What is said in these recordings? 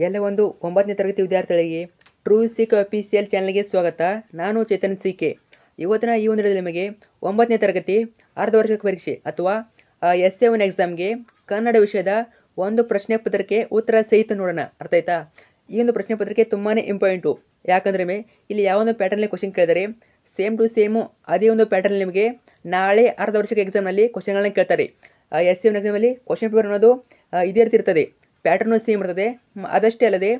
ಎಲ್ಲ ಒಂದು 9ನೇ ತರಗತಿ ವಿದ್ಯಾರ್ಥಿಗಳಿಗೆ ಟ್ರೂ ಸಿಕೆ ಅಫಿಷಿಯಲ್ ಚಾನಲ್ಗೆ ಸ್ವಾಗತ. ನಾನು ಚೇತನ್ ಸಿಕೆ. ಇವತ್ತಿನ ಈ ಒಂದು ವಿಡಿಯೋದಲ್ಲಿ ನಿಮಗೆ 9ನೇ ತರಗತಿ ಅರ್ಧ ವಾರ್ಷಿಕ ಪರೀಕ್ಷೆ ಅಥವಾ SA1 ಎಕ್ಸಾಮ್ಗೆ ಕನ್ನಡ ವಿಷಯದ ಒಂದು ಪ್ರಶ್ನೆ ಪತ್ರಿಕೆ ಉತ್ತರ ಸಹಿತ ನೋಡೋಣ. ಅರ್ಥ ಆಯ್ತಾ? ಈ ಒಂದು ಪ್ರಶ್ನೆ ಪತ್ರಿಕೆ ತುಂಬಾ ಇಂಪಾರ್ಟೆಂಟು. ಯಾಕಂದ್ರೆ ಇಲ್ಲಿ ಯಾವೊಂದು ಪ್ಯಾಟರ್ನಲ್ಲಿ ಕ್ವಶನ್ ಕೇಳಿದರೆ ಸೇಮ್ ಟು ಸೇಮು ಅದೇ ಒಂದು ಪ್ಯಾಟರ್ನ್ ನಿಮಗೆ ನಾಳೆ ಅರ್ಧ ವಾರ್ಷಿಕ ಎಕ್ಸಾಮ್ನಲ್ಲಿ ಕ್ವಶನ್ಗಳನ್ನ ಕೇಳ್ತಾರೆ. SA1 ಎಕ್ಸಾಮಲ್ಲಿ ಕ್ವಶನ್ ಪೇಪರ್ ಅನ್ನೋದು ಇದೇ ರೀತಿ ಇರ್ತದೆ, ಪ್ಯಾಟರ್ನು ಸೇಮ್ ಇರ್ತದೆ. ಅದಷ್ಟೇ ಅಲ್ಲದೆ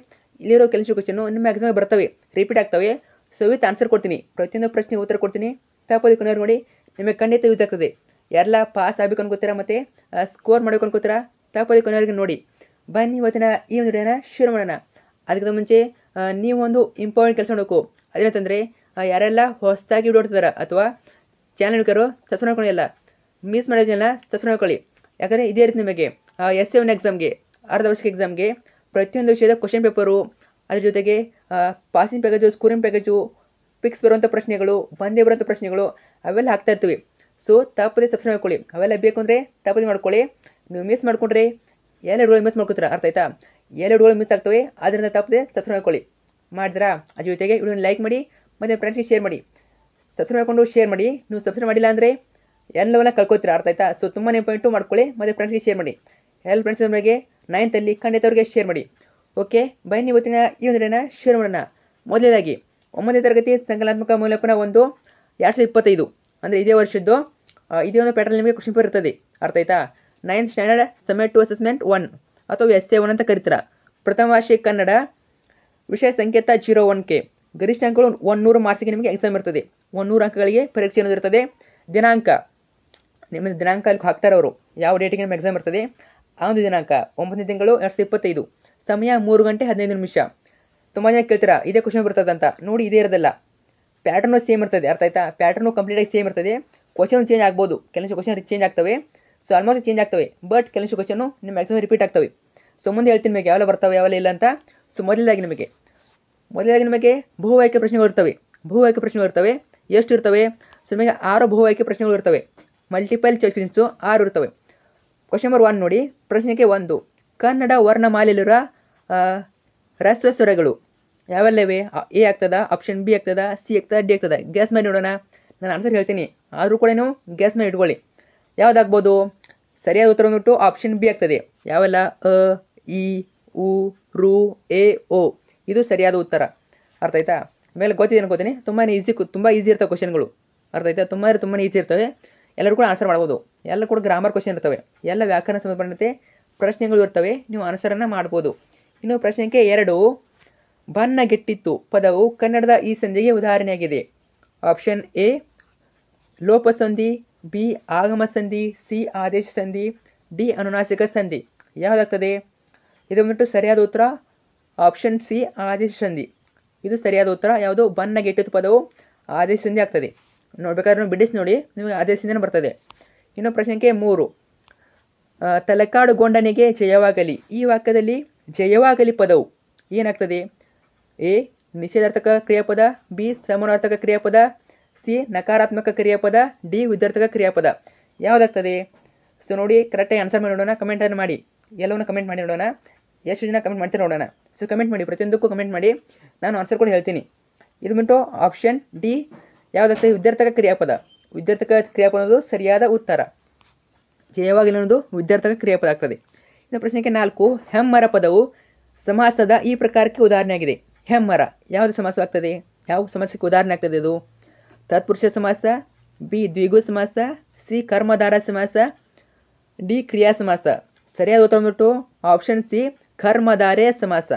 ಇಲ್ಲಿರೋ ಕೆಲಸ ಕ್ವಶನ್ನು ನಿಮ್ಮ ಎಕ್ಸಾಮ್ ಬರ್ತವೆ, ರಿಪೀಟ್ ಆಗ್ತವೆ. ಸೊ ವಿತ್ ಆನ್ಸರ್ ಕೊಡ್ತೀನಿ, ಪ್ರತಿಯೊಂದು ಪ್ರಶ್ನೆ ಉತ್ತರ ಕೊಡ್ತೀನಿ. ತಪ್ಪದೆ ಕೊನೆಯವ್ರು ನೋಡಿ, ನಿಮಗೆ ಖಂಡಿತ ಯೂಸ್ ಆಗ್ತದೆ. ಎಲ್ಲ ಪಾಸ್ ಆಗಬೇಕು ಅನ್ಕೋತೀರಾ ಮತ್ತು ಸ್ಕೋರ್ ಮಾಡಬೇಕು ಅನ್ಕೋತೀರಾ, ತಪ್ಪದೆ ಕೊನೆಯವರೆಗೆ ನೋಡಿ. ಬನ್ನಿ ಇವತ್ತಿನ ಈ ಒಂದು ವಿಡಿಯೋನ ಶುರು ಮಾಡೋಣ. ಅದಕ್ಕಿಂತ ಮುಂಚೆ ನೀವು ಒಂದು ಇಂಪಾರ್ಟೆಂಟ್ ಕೆಲಸ ಮಾಡಬೇಕು. ಅದೇನಂತಂದರೆ ಯಾರೆಲ್ಲ ಹೊಸದಾಗಿ ವಿಡಿಯೋ ನೋಡ್ತಿದಾರ ಅಥವಾ ಚಾನಲ್ ಹುಡುಕರು ಸಬ್ಸ್ಕ್ರೈಬ್ ಮಾಡ್ಕೊಳ್ಳಿ, ಮಿಸ್ ಮಾಡೋದನ್ನೆಲ್ಲ ಸಬ್ಸ್ಕ್ರೈಬ್ ಮಾಡ್ಕೊಳ್ಳಿ. ಯಾಕಂದರೆ ಇದೇ ರೀತಿ ನಿಮಗೆ SA1 ಎಕ್ಸಾಮ್ಗೆ ಅರ್ಧ ವಾರ್ಷಿಕ ಎಕ್ಸಾಮ್ಗೆ ಪ್ರತಿಯೊಂದು ವಿಷಯದ ಕ್ವಶನ್ ಪೇಪರು, ಅದ್ರ ಜೊತೆಗೆ passing package, scoring package, fix ಬರುವಂಥ ಪ್ರಶ್ನೆಗಳು, ಬಂದೇ ಬರುವಂಥ ಪ್ರಶ್ನೆಗಳು ಅವೆಲ್ಲ ಹಾಕ್ತಾ ಇರ್ತೀವಿ. ಸೊ ತಪ್ಪದೆ ಸಬ್ಸ್ಕ್ರೈಬ್ ಮಾಡ್ಕೊಳ್ಳಿ. ಅವೆಲ್ಲ ಬೇಕು ಅಂದರೆ ತಪ್ಪದೆ ಮಾಡ್ಕೊಳ್ಳಿ. ನೀವು ಮಿಸ್ ಮಾಡಿಕೊಂಡ್ರೆ ಎಲ್ಲ ವಿಡಿಯೋ ಮಿಸ್ ಮಾಡ್ಕೊತೀರಾ. ಅರ್ಥ ಆಯ್ತಾ? ಎಲ್ಲ ವಿಡಿಯೋಗಳು ಮಿಸ್ ಆಗ್ತವೆ, ಅದರಿಂದ ತಪ್ಪದೆ ಸಬ್ಸ್ಕ್ರೈಬ್ ಮಾಡ್ಕೊಳ್ಳಿ. ಮಾಡಿದ್ರಾ? ಅದ್ರ ಜೊತೆಗೆ ವಿಡಿಯೋನ ಲೈಕ್ ಮಾಡಿ ಮತ್ತು ಫ್ರೆಂಡ್ಸ್ಗೆ ಶೇರ್ ಮಾಡಿ. ಸಬ್ಸ್ಕ್ರೈಬ್ ಮಾಡಿಕೊಂಡು ಶೇರ್ ಮಾಡಿ. ನೀವು ಸಬ್ಸ್ಕ್ರೈಬ್ ಮಾಡಿಲ್ಲ ಅಂದರೆ ಎಲ್ಲವನ್ನ ಕಳ್ಕೊತೀರಾ. ಅರ್ಥ ಆಯ್ತಾ? ಸೊ ತುಂಬಾ ಇಂಪಾರ್ಟೆಂಟು, ಮಾಡ್ಕೊಳ್ಳಿ ಮತ್ತು ಫ್ರೆಂಡ್ಸ್ಗೆ ಶೇರ್ ಮಾಡಿ. ಎಲ್ಲ ಫ್ರೆಂಡ್ಸ್ ನಮಗೆ 9th ಖಂಡಿತ ಅವ್ರಿಗೆ ಶೇರ್ ಮಾಡಿ. ಓಕೆ, ಬನ್ನಿ ಇವತ್ತಿನ ಈ ಒಂದು ವಿಡಿಯೋನ ಶೇರ್ ಮಾಡೋಣ. ಮೊದಲನೇದಾಗಿ 9ನೇ ತರಗತಿ ಸಂಕಲನಾತ್ಮಕ ಮೌಲ್ಯಮಾಪನ 1 2025 ಅಂದರೆ ಇದೇ ವರ್ಷದ್ದು ಇದೇ ಒಂದು ಪ್ಯಾಟರ್ನ್ ನಿಮಗೆ ಕ್ವಶನ್ ಪೇಪರ್ ಇರ್ತದೆ. ಅರ್ಥ ಆಯ್ತಾ? 9th ಸ್ಟ್ಯಾಂಡರ್ಡ್ ಸಮ್ಮೇಟಿವ್ ಅಸೆಸ್ಮೆಂಟ್ 1 ಅಥವಾ SA1 ಅಂತ ಕರೀತಾರೆ. ಪ್ರಥಮ ಭಾಷೆ ಕನ್ನಡ, ವಿಷಯ ಸಂಕೇತ 01K. ಗರಿಷ್ಠ ಅಂಕಗಳು 100 ಮಾರ್ಕ್ಸಿಗೆ ನಿಮಗೆ ಎಕ್ಸಾಮ್ ಇರ್ತದೆ. 100 ಅಂಕಗಳಿಗೆ ಪರೀಕ್ಷೆ ಅನ್ನೋದು ಇರ್ತದೆ. ದಿನಾಂಕ ನಿಮ್ಮ ದಿನಾಂಕ ಅಲ್ಲಿ ಹಾಕ್ತಾರೆ ಅವರು, ಯಾವ ಡೇಟಿಗೆ ನಿಮ್ಮ ಎಕ್ಸಾಮ್ ಇರ್ತದೆ ಆ ಒಂದು ದಿನಾಂಕ 9ನೇ ತಿಂಗಳು 2025. ಸಮಯ 3 ಗಂಟೆ 15 ನಿಮಿಷ. ತುಂಬ ಜನ ಕೇಳ್ತೀರಾ ಇದೇ ಕ್ವಶನ್ ಬರ್ತದೆ ಅಂತ. ನೋಡಿ, ಇದೇ ಇರೋದಲ್ಲ, ಪ್ಯಾಟರ್ನು ಸೇಮ್ ಇರ್ತದೆ. ಅರ್ಥ ಆಯ್ತಾ? ಪ್ಯಾಟರ್ನು ಕಂಪ್ಲೀಟಾಗಿ ಸೇಮ್ ಇರ್ತದೆ. ಕ್ವಶನ್ ಚೇಂಜ್ ಆಗ್ಬೋದು, ಕೆಲವು ಕ್ವಶನ್ ಚೇಂಜ್ ಆಗ್ತವೆ. ಸೊ ಆಲ್ಮೋಸ್ಟ್ ಚೇಂಜ್ ಆಗ್ತವೆ, ಬಟ್ ಕೆಲವು ಕ್ವಶನು ನಿಮ್ಮ ಎಕ್ಸಾಮ್ ರಿಪೀಟ್ ಆಗ್ತವೆ. ಸೊ ಮುಂದೆ ಹೇಳ್ತೀನಿ ನಿಮಗೆ ಯಾವೆಲ್ಲ ಬರ್ತವೆ ಯಾವೆಲ್ಲ ಇಲ್ಲ ಅಂತ. ಸೊ ಮೊದಲಾಗಿ ನಿಮಗೆ ಬಹು ಆಯ್ಕೆ ಪ್ರಶ್ನೆಗಳು ಇರ್ತವೆ. ಬಹು ಆಯ್ಕೆ ಪ್ರಶ್ನೆಗಳು ಇರ್ತವೆ. ಎಷ್ಟು ಇರ್ತವೆ? ಸೊ ನಿಮಗೆ 6 ಬಹು ಆಯ್ಕೆ ಪ್ರಶ್ನೆಗಳು ಇರ್ತವೆ. ಮಲ್ಟಿಪಲ್ ಚಾಯ್ಸ್ ಕ್ವೆಶ್ಚನ್ಸು 6 ಇರ್ತವೆ. ಕ್ವಶನ್ ನಂಬರ್ 1 ನೋಡಿ. ಪ್ರಶ್ನೆಗೆ 1, ಕನ್ನಡ ವರ್ಣಮಾಲೆಯಲ್ಲಿರುವ ಹ್ರಸ್ವ ಸ್ವರಗಳು ಯಾವೆಲ್ಲವೇ? A ಆಗ್ತದ, ಆಪ್ಷನ್ B ಆಗ್ತದ, C ಆಗ್ತದ, D ಆಗ್ತದ? ಗ್ಯಾಸ್ ಮಾಡಿ ನೋಡೋಣ. ನಾನು ಆನ್ಸರ್ ಹೇಳ್ತೀನಿ, ಆದರೂ ಕೂಡ ನೀವು ಗ್ಯಾಸ್ ಮಾಡಿ ಇಟ್ಕೊಳ್ಳಿ. ಯಾವುದಾಗ್ಬೋದು? ಸರಿಯಾದ ಉತ್ತರ ಬಂದ್ಬಿಟ್ಟು ಆಪ್ಷನ್ B ಆಗ್ತದೆ. ಯಾವೆಲ್ಲ? ಅ, ಇ, ಉ, ರು, ಎ, ಓ. ಇದು ಸರಿಯಾದ ಉತ್ತರ. ಅರ್ಥ ಆಯ್ತಾ? ಆಮೇಲೆ ಗೊತ್ತಿದೆ ಅನ್ಕೋತೀನಿ, ತುಂಬ ಈಸಿ ಇರ್ತವೆ ಕ್ವಶನ್ಗಳು. ಅರ್ಥ ಆಯ್ತಾ? ತುಂಬಾ ಈಸಿ ಇರ್ತವೆ. ಎಲ್ಲರೂ ಕೂಡ ಆನ್ಸರ್ ಮಾಡ್ಬೋದು. ಎಲ್ಲ ಕೂಡ ಗ್ರಾಮರ್ ಕ್ವಶನ್ ಇರ್ತವೆ, ಎಲ್ಲ ವ್ಯಾಕರಣ ಸಂಬಂಧಪಟ್ಟಂತೆ ಪ್ರಶ್ನೆಗಳು ಇರ್ತವೆ. ನೀವು ಆನ್ಸರನ್ನು ಮಾಡ್ಬೋದು. ಇನ್ನು ಪ್ರಶ್ನೆ ಸಂಖ್ಯೆ 2, ಬಣ್ಣಗೆಟ್ಟಿತ್ತು ಪದವು ಕನ್ನಡದ ಈ ಸಂಧಿಗೆ ಉದಾಹರಣೆಯಾಗಿದೆ. ಆಪ್ಷನ್ A ಲೋಪಸಂಧಿ, B ಆಗಮ ಸಂಧಿ, C ಆದೇಶ ಸಂಧಿ, D ಅನುನಾಸಿಕ ಸಂಧಿ. ಯಾವುದಾಗ್ತದೆ? ಇದು ಬಂದ್ಬಿಟ್ಟು ಸರಿಯಾದ ಉತ್ತರ ಆಪ್ಷನ್ C ಆದೇಶ ಸಂಧಿ. ಇದು ಸರಿಯಾದ ಉತ್ತರ. ಯಾವುದು? ಬಣ್ಣಗೆಟ್ಟಿತ್ತು ಪದವು ಆದೇಶ ಸಂಧಿ ಆಗ್ತದೆ. ನೋಡ್ಬೇಕಾದ್ರೆ ಬಿಡಿಸಿ ನೋಡಿ, ನಿಮಗೆ ಆದೇಶ ಸಂಧಿನೇ ಬರ್ತದೆ. ಇನ್ನು ಪ್ರಶ್ನೆ ಸಂಖ್ಯೆ 3, ತಲಕಾಡು ಗೊಂಡನಿಗೆ ಜಯವಾಗಲಿ. ಈ ವಾಕ್ಯದಲ್ಲಿ ಜಯವಾಗಲಿ ಪದವು ಏನಾಗ್ತದೆ? A ನಿಷೇಧಾರ್ಥಕ ಕ್ರಿಯಾಪದ, B ಸಮಾನಾರ್ಥಕ ಕ್ರಿಯಾಪದ, C ನಕಾರಾತ್ಮಕ ಕ್ರಿಯಾಪದ, D ವಿದ್ಯಾರ್ಥಕ ಕ್ರಿಯಾಪದ. ಯಾವುದಾಗ್ತದೆ? ಸೊ ನೋಡಿ, ಕರೆಕ್ಟಾಗಿ ಆನ್ಸರ್ ಮಾಡಿ ನೋಡೋಣ. ಕಮೆಂಟನ್ನು ಮಾಡಿ, ಎಲ್ಲವನ್ನು ಕಮೆಂಟ್ ಮಾಡಿ ನೋಡೋಣ. ಎಷ್ಟು ಜನ ಕಮೆಂಟ್ ಮಾಡ್ತಾರೆ ನೋಡೋಣ. ಸೊ ಕಮೆಂಟ್ ಮಾಡಿ, ಪ್ರತಿಯೊಂದಕ್ಕೂ ಕಮೆಂಟ್ ಮಾಡಿ, ನಾನು ಆನ್ಸರ್ ಕೂಡ ಹೇಳ್ತೀನಿ. ಇದು ಬಿಟ್ಟು ಆಪ್ಷನ್ D ಯಾವುದಾಗ್ತದೆ? ವಿದ್ಯಾರ್ಥಕ ಕ್ರಿಯಾಪದ. ವಿದ್ಯಾರ್ಥಕ ಕ್ರಿಯಾಪದ ಅನ್ನೋದು ಸರಿಯಾದ ಉತ್ತರ. ಜಯವಾಗಲಿ ಅನ್ನೋದು ವಿದ್ಯಾರ್ಥಕ ಕ್ರಿಯಾಪದ ಆಗ್ತದೆ. ಇನ್ನು ಪ್ರಶ್ನೆ ಸಂಖ್ಯೆ 4, ಹೆಮ್ಮರ ಪದವು ಸಮಾಸದ ಈ ಪ್ರಕಾರಕ್ಕೆ ಉದಾಹರಣೆಯಾಗಿದೆ. ಹೆಮ್ಮರ ಯಾವುದು ಸಮಾಸವಾಗ್ತದೆ? ಯಾವ ಸಮಾಸಕ್ಕೆ ಉದಾಹರಣೆ ಆಗ್ತದೆ? ಇದು ತತ್ಪುರುಷ ಸಮಾಸ, B ದ್ವಿಗು ಸಮಾಸ, C ಕರ್ಮಧಾರ ಸಮಾಸ, D ಕ್ರಿಯಾ ಸಮಾಸ. ಸರಿಯಾದ ಉತ್ತರ ಬಂದ್ಬಿಟ್ಟು ಆಪ್ಷನ್ C ಕರ್ಮಧಾರೆ ಸಮಾಸ.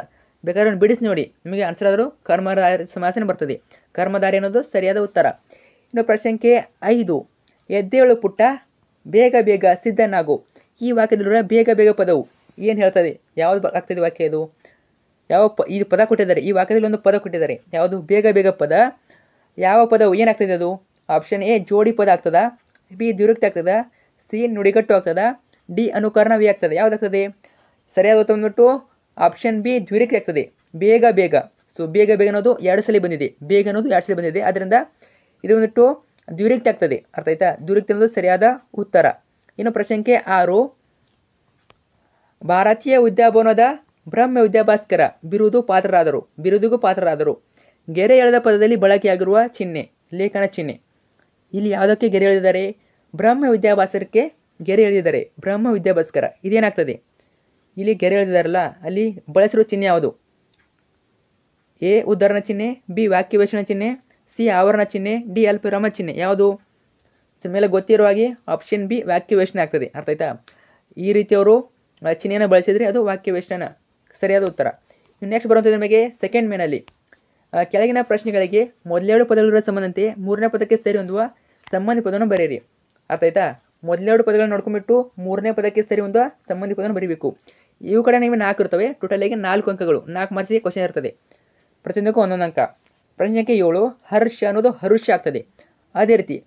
ಬೇಕಾದ್ರೆ ಬಿಡಿಸಿ ನೋಡಿ, ನಿಮಗೆ ಆನ್ಸರ್ ಆದರೂ ಕರ್ಮಧಾರೆ ಸಮಾಸನೇ ಬರ್ತದೆ. ಕರ್ಮಧಾರೆ ಅನ್ನೋದು ಸರಿಯಾದ ಉತ್ತರ. ಇನ್ನು ಪ್ರಶ್ನೆ ಸಂಖ್ಯೆ 5, ಎದ್ದೇಳು ಪುಟ್ಟ ಬೇಗ ಬೇಗ ಸಿದ್ಧನಾಗು. ಈ ವಾಕ್ಯದಲ್ಲಿರುವ ಬೇಗ ಬೇಗ ಪದವು ಏನು ಹೇಳ್ತದೆ? ಯಾವುದು ಆಗ್ತದೆ ವಾಕ್ಯ? ಇದು ಈ ಪದ ಕೊಟ್ಟಿದ್ದಾರೆ. ಈ ವಾಕ್ಯದಲ್ಲಿ ಒಂದು ಪದ ಕೊಟ್ಟಿದ್ದಾರೆ. ಯಾವುದು? ಬೇಗ ಬೇಗ ಪದ. ಯಾವ ಪದವು ಏನಾಗ್ತದೆ? ಅದು ಆಪ್ಷನ್ A ಜೋಡಿ ಪದ ಆಗ್ತದ, B ದ್ವಿರುಕ್ತಿ ಆಗ್ತದ, C ನುಡಿಗಟ್ಟು ಆಗ್ತದ, D ಅನುಕರಣವಿ ಆಗ್ತದೆ. ಯಾವುದಾಗ್ತದೆ? ಸರಿಯಾದ ಉತ್ತರ ಬಂದ್ಬಿಟ್ಟು ಆಪ್ಷನ್ B ದ್ವಿರುಕ್ತಿ ಆಗ್ತದೆ. ಬೇಗ ಬೇಗ. ಸೊ ಬೇಗ ಬೇಗ ಅನ್ನೋದು 2 ಸಲ ಬಂದಿದೆ, ಬೇಗ ಅನ್ನೋದು 2 ಸಲ ಬಂದಿದೆ, ಅದರಿಂದ ಇದು ಬಂದ್ಬಿಟ್ಟು ದ್ವಿರುಕ್ತಿ ಆಗ್ತದೆ. ಅರ್ಥ ಆಯ್ತಾ? ದ್ವಿರುಕ್ತಿ ಅನ್ನೋದು ಸರಿಯಾದ ಉತ್ತರ. ಇನ್ನು ಪ್ರಶ್ನೆ ಸಂಖ್ಯೆ 6, ಭಾರತೀಯ ಉದ್ಯಾನವನದ ಬ್ರಹ್ಮ ವಿದ್ಯಾಭಾಸ್ಕರ ಬಿರುದಿಗೂ ಪಾತ್ರರಾದರು. ಗೆರೆ ಎಳೆದ ಪದದಲ್ಲಿ ಬಳಕೆಯಾಗಿರುವ ಚಿಹ್ನೆ ಲೇಖನ ಚಿಹ್ನೆ. ಇಲ್ಲಿ ಯಾವುದಕ್ಕೆ ಗೆರೆ ಎಳೆದಿದ್ದಾರೆ? ಬ್ರಹ್ಮ ವಿದ್ಯಾಭಾಸ್ಕರಕ್ಕೆ ಗೆರೆ ಎಳೆದಿದ್ದಾರೆ. ಬ್ರಹ್ಮ ವಿದ್ಯಾಭಾಸ್ಕರ ಇದೇನಾಗ್ತದೆ? ಇಲ್ಲಿ ಗೆರೆ ಎಳೆದಿದ್ದಾರಲ್ಲ, ಅಲ್ಲಿ ಬಳಸಿರುವ ಚಿಹ್ನೆ ಯಾವುದು? ಎ ಉದ್ಧರಣ ಚಿಹ್ನೆ, ಬಿ ವಾಕ್ಯವೇಷಣ ಚಿಹ್ನೆ, ಸಿ ಆವರಣ ಚಿಹ್ನೆ, ಡಿ ಅಲ್ಪವಿರಾಮ ಚಿಹ್ನೆ. ಯಾವುದು? ಮೇಲೆ ಗೊತ್ತಿರುವ ಹಾಗೆ ಆಪ್ಷನ್ ಬಿ ವಾಕ್ಯವೇಷಣ ಆಗ್ತದೆ. ಅರ್ಥ ಆಯ್ತಾ? ಈ ರೀತಿ ಅವರು ಚಿಹ್ನೆಯನ್ನು ಬಳಸಿದರೆ ಅದು ವಾಕ್ಯವೇಷಣ ಸರಿಯಾದ ಉತ್ತರ. ನೆಕ್ಸ್ಟ್ ಬರುವಂಥದ್ದು ನಿಮಗೆ ಸೆಕೆಂಡ್ ಮೇನಲ್ಲಿ ಕೆಳಗಿನ ಪ್ರಶ್ನೆಗಳಿಗೆ ಮೊದಲೆರಡು ಪದಗಳ ಸಂಬಂಧಂತೆ ಮೂರನೇ ಪದಕ್ಕೆ ಸೇರಿ ಹೊಂದುವ ಸಂಬಂಧಿ ಪದವನ್ನು ಬರೆಯಿರಿ. ಅರ್ಥ ಆಯ್ತಾ? ಮೊದಲೆರಡು ಪದಗಳನ್ನು ನೋಡ್ಕೊಂಡ್ಬಿಟ್ಟು ಮೂರನೇ ಪದಕ್ಕೆ ಸೇರಿ ಹೊಂದುವ ಸಂಬಂಧಿ ಪದವನ್ನು ಬರೀಬೇಕು. ಇವು ಕಡೆ ನಿಮಗೆ 4 ಇರ್ತವೆ. ಟೋಟಲಾಗಿ 4 ಅಂಕಗಳು, 4 ಮಾರ್ಕ್ಸಿಗೆ ಕ್ವಶನ್ ಇರ್ತದೆ. ಪ್ರತಿಯೊಂದಕ್ಕೂ 1 ಅಂಕ. ಪ್ರಶ್ನೆ ಸಂಖ್ಯೆ 7 ಹರ್ಷ ಅನ್ನೋದು ಹರುಷ ಆಗ್ತದೆ. ಅದೇ ರೀತಿ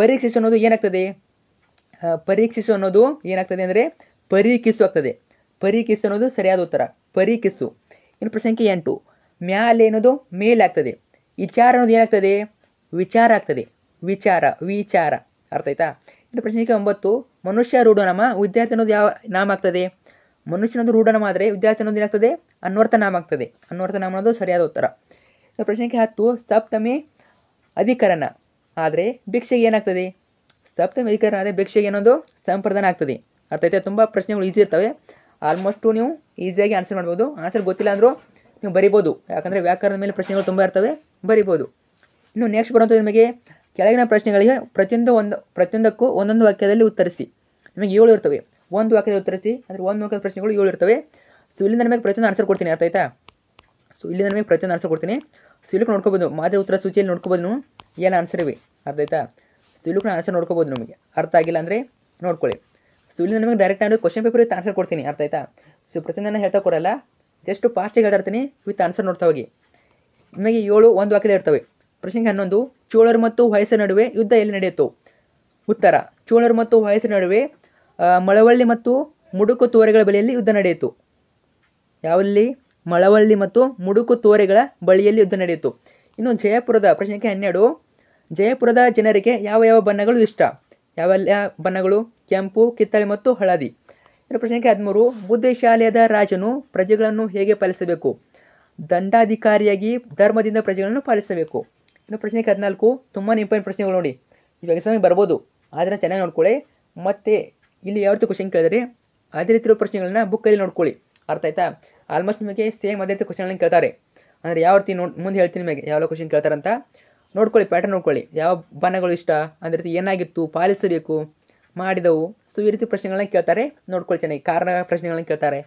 ಪರೀಕ್ಷಿಸು ಅನ್ನೋದು ಏನಾಗ್ತದೆ? ಪರೀಕ್ಷಿಸು ಅನ್ನೋದು ಏನಾಗ್ತದೆ ಅಂದರೆ ಪರೀಕ್ಷಿಸು ಆಗ್ತದೆ. ಪರೀಕ್ಷಿಸು ಅನ್ನೋದು ಸರಿಯಾದ ಉತ್ತರ, ಪರೀಕ್ಷಿಸು. ಇನ್ನು ಪ್ರಶ್ನೆ ಸಂಖ್ಯೆ 8 ಮ್ಯಾಲೆ ಅನ್ನೋದು ಮೇಲಾಗ್ತದೆ. ವಿಚಾರ ಅನ್ನೋದು ಏನಾಗ್ತದೆ? ವಿಚಾರ ಆಗ್ತದೆ. ವಿಚಾರ. ಅರ್ಥ ಆಯ್ತಾ? ಇನ್ನು ಪ್ರಶ್ನೆ ಸಂಖ್ಯೆ 9 ಮನುಷ್ಯ ರೂಢನಾಮ, ವಿದ್ಯಾರ್ಥಿ ಅನ್ನೋದು ಯಾವ ನಾಮ ಆಗ್ತದೆ? ಮನುಷ್ಯ ಅನ್ನೋದು ರೂಢನಾಮ ಆದರೆ ವಿದ್ಯಾರ್ಥಿ ಅನ್ನೋದು ಏನಾಗ್ತದೆ? ಅನ್ವರ್ಥ ನಾಮ ಆಗ್ತದೆ. ಅನ್ವರ್ಥ ನಾಮ ಅನ್ನೋದು ಸರಿಯಾದ ಉತ್ತರ. ಇನ್ನು ಪ್ರಶ್ನೆ ಸಂಖ್ಯೆ 10 ಸಪ್ತಮಿ ಅಧಿಕರಣ ಆದರೆ ಭಿಕ್ಷೆಗೆ ಏನಾಗ್ತದೆ? ಸಪ್ತಮಿ ಅಧಿಕರಣ ಆದರೆ ಭಿಕ್ಷೆಗೆ ಅನ್ನೋದು ಸಂಪ್ರದಾನ ಆಗ್ತದೆ. ಅರ್ಥ ಆಯ್ತಾ? ತುಂಬ ಪ್ರಶ್ನೆಗಳು ಈಸಿ ಇರ್ತವೆ. ಆಲ್ಮೋಸ್ಟು ನೀವು ಈಸಿಯಾಗಿ ಆನ್ಸರ್ ಮಾಡ್ಬೋದು. ಆನ್ಸರ್ ಗೊತ್ತಿಲ್ಲ ಅಂದರೂ ನೀವು ಬರಿಬೋದು, ಯಾಕಂದರೆ ವ್ಯಾಕರಣದ ಮೇಲೆ ಪ್ರಶ್ನೆಗಳು ತುಂಬ ಇರ್ತವೆ, ಬರಿಬೋದು. ಇನ್ನು ನೆಕ್ಸ್ಟ್ ಬರುವಂಥದ್ದು ನಿಮಗೆ ಕೆಳಗಿನ ಪ್ರಶ್ನೆಗಳಿಗೆ ಪ್ರತಿಯೊಂದಕ್ಕೂ ಒಂದೊಂದು ವಾಕ್ಯದಲ್ಲಿ ಉತ್ತರಿಸಿ. ನಿಮಗೆ 7 ಇರ್ತವೆ. ಒಂದು ವಾಕ್ಯದಲ್ಲಿ ಉತ್ತರಿಸಿ, ಅಂದರೆ ಒಂದು ವಾಕ್ಯದ ಪ್ರಶ್ನೆಗಳು 7 ಇರ್ತವೆ. ಸೊ ಇಲ್ಲಿಂದ ನಿಮಗೆ ಪ್ರತಿಯೊಂದು ಆನ್ಸರ್ ಕೊಡ್ತೀನಿ. ಅರ್ಥ ಆಯ್ತಾ? ಸೊ ಇಲ್ಲಿಂದ ನಿಮಗೆ ಪ್ರತಿಯೊಂದು ಆನ್ಸರ್ ಕೊಡ್ತೀನಿ. ಸೊ ಇಲ್ಲಕ್ಕೆ ನೋಡ್ಕೋಬೋದು, ಮಾದರಿ ಉತ್ತರ ಸೂಚಿಯಲ್ಲಿ ನೋಡ್ಕೋಬೋದು ನೀವು ಏನು ಆನ್ಸರ್ ಇವೆ. ಅರ್ಥ ಆಯ್ತಾ? ಸೊ ಇಲ್ಲಕ್ಕೆ ಆನ್ಸರ್ ನೋಡ್ಕೋಬೋದು. ನಿಮಗೆ ಅರ್ಥ ಆಗಿಲ್ಲ ಅಂದರೆ ನೋಡ್ಕೊಳ್ಳಿ. ಸೊ ಇಲ್ಲಿಂದ ನಿಮಗೆ ಡೈರೆಕ್ಟ್ ನಾನು ಕ್ವಶನ್ ಪೇಪರ್ ವಿತ್ ಆನ್ಸರ್ ಕೊಡ್ತೀನಿ. ಅರ್ಥ ಆಯ್ತಾ? ಸೊ ಪ್ರತಿಯೊಂದನ್ನು ಹೇಳ್ತಾ ಕೊಡಲ್ಲ, ಜಸ್ಟ್ ಫಾಸ್ಟಾಗಿ ಹೇಳ್ತಾರ್ತೀನಿ, ವಿತ್ ಆನ್ಸರ್ ನೋಡ್ತಾ ಹೋಗಿ. ನಿಮಗೆ 7 ಒಂದು ವಾಕ್ಯದಲ್ಲಿ ಇರ್ತವೆ. ಪ್ರಶ್ನೆ 11 ಚೋಳರು ಮತ್ತು ಹೊಯ್ಸಳ ನಡುವೆ ಯುದ್ಧ ಎಲ್ಲಿ ನಡೆಯಿತು? ಉತ್ತರ ಚೋಳರು ಮತ್ತು ಹೊಯ್ಸಳ ನಡುವೆ ಮಳವಳ್ಳಿ ಮತ್ತು ಮುಡುಕು ತೋರೆಗಳ ಬಳಿಯಲ್ಲಿ ಯುದ್ಧ ನಡೆಯಿತು. ಯಾವಲ್ಲಿ? ಮಳವಳ್ಳಿ ಮತ್ತು ಮುಡುಕು ತೋರೆಗಳ ಬಳಿಯಲ್ಲಿ ಯುದ್ಧ ನಡೆಯಿತು. ಇನ್ನು ಜಯಪುರದ ಪ್ರಶ್ನೆ 12 ಜಯಪುರದ ಜನರಿಗೆ ಯಾವ ಯಾವ ಬಣ್ಣಗಳು ಇಷ್ಟ? ಯಾವೆಲ್ಲ ಬಣ್ಣಗಳು? ಕೆಂಪು, ಕಿತ್ತಳೆ ಮತ್ತು ಹಳದಿ. ಇನ್ನು ಪ್ರಶ್ನೆ 13 ಬುದ್ಧಿಶಾಲಿಯಾದ ರಾಜನು ಪ್ರಜೆಗಳನ್ನು ಹೇಗೆ ಪಾಲಿಸಬೇಕು? ದಂಡಾಧಿಕಾರಿಯಾಗಿ ಧರ್ಮದಿಂದ ಪ್ರಜೆಗಳನ್ನು ಪಾಲಿಸಬೇಕು. ಇನ್ನು ಪ್ರಶ್ನೆ 14 ತುಂಬಾ ಇಂಪಾರ್ಟೆಂಟ್ ಪ್ರಶ್ನೆಗಳು ನೋಡಿ, ಇವಾಗ ಎಕ್ಸಾಮಿಗೆ ಬರ್ಬೋದು, ಆದರೆ ಚೆನ್ನಾಗಿ ನೋಡ್ಕೊಳ್ಳಿ. ಮತ್ತು ಇಲ್ಲಿ ಯಾವ ರೀತಿ ಕ್ವಶನ್ ಕೇಳಿದರೆ ಅದೇ ರೀತಿ ಪ್ರಶ್ನೆಗಳನ್ನ ಬುಕ್ಕಲ್ಲಿ ನೋಡ್ಕೊಳ್ಳಿ. ಅರ್ಥ ಆಯ್ತಾ? ಆಲ್ಮೋಸ್ಟ್ ನಿಮಗೆ ಸೇಮ್ ಅದೇ ರೀತಿ ಕ್ವಶನ್ಗಳನ್ನ ಕೇಳ್ತಾರೆ. ಅಂದರೆ ಯಾವ ರೀತಿ ಮುಂದೆ ಹೇಳ್ತೀನಿ ನಿಮಗೆ ಯಾವ ಕ್ವಶನ್ ಕೇಳ್ತಾರೆ ಅಂತ ನೋಡ್ಕೊಳ್ಳಿ, ಪ್ಯಾಟರ್ನ್ ನೋಡ್ಕೊಳ್ಳಿ. ಯಾವ ಬಣ್ಣಗಳು ಇಷ್ಟ, ಅದೇ ರೀತಿ ಏನಾಗಿತ್ತು, ಪಾಲಿಸಬೇಕು, ಮಾಡಿದವು. ಸೊ ಈ ರೀತಿ ಪ್ರಶ್ನೆಗಳನ್ನ ಕೇಳ್ತಾರೆ, ನೋಡ್ಕೊಳ್ಳಿ ಚೆನ್ನಾಗಿ. ಕಾರಣ ಪ್ರಶ್ನೆಗಳನ್ನ ಕೇಳ್ತಾರೆ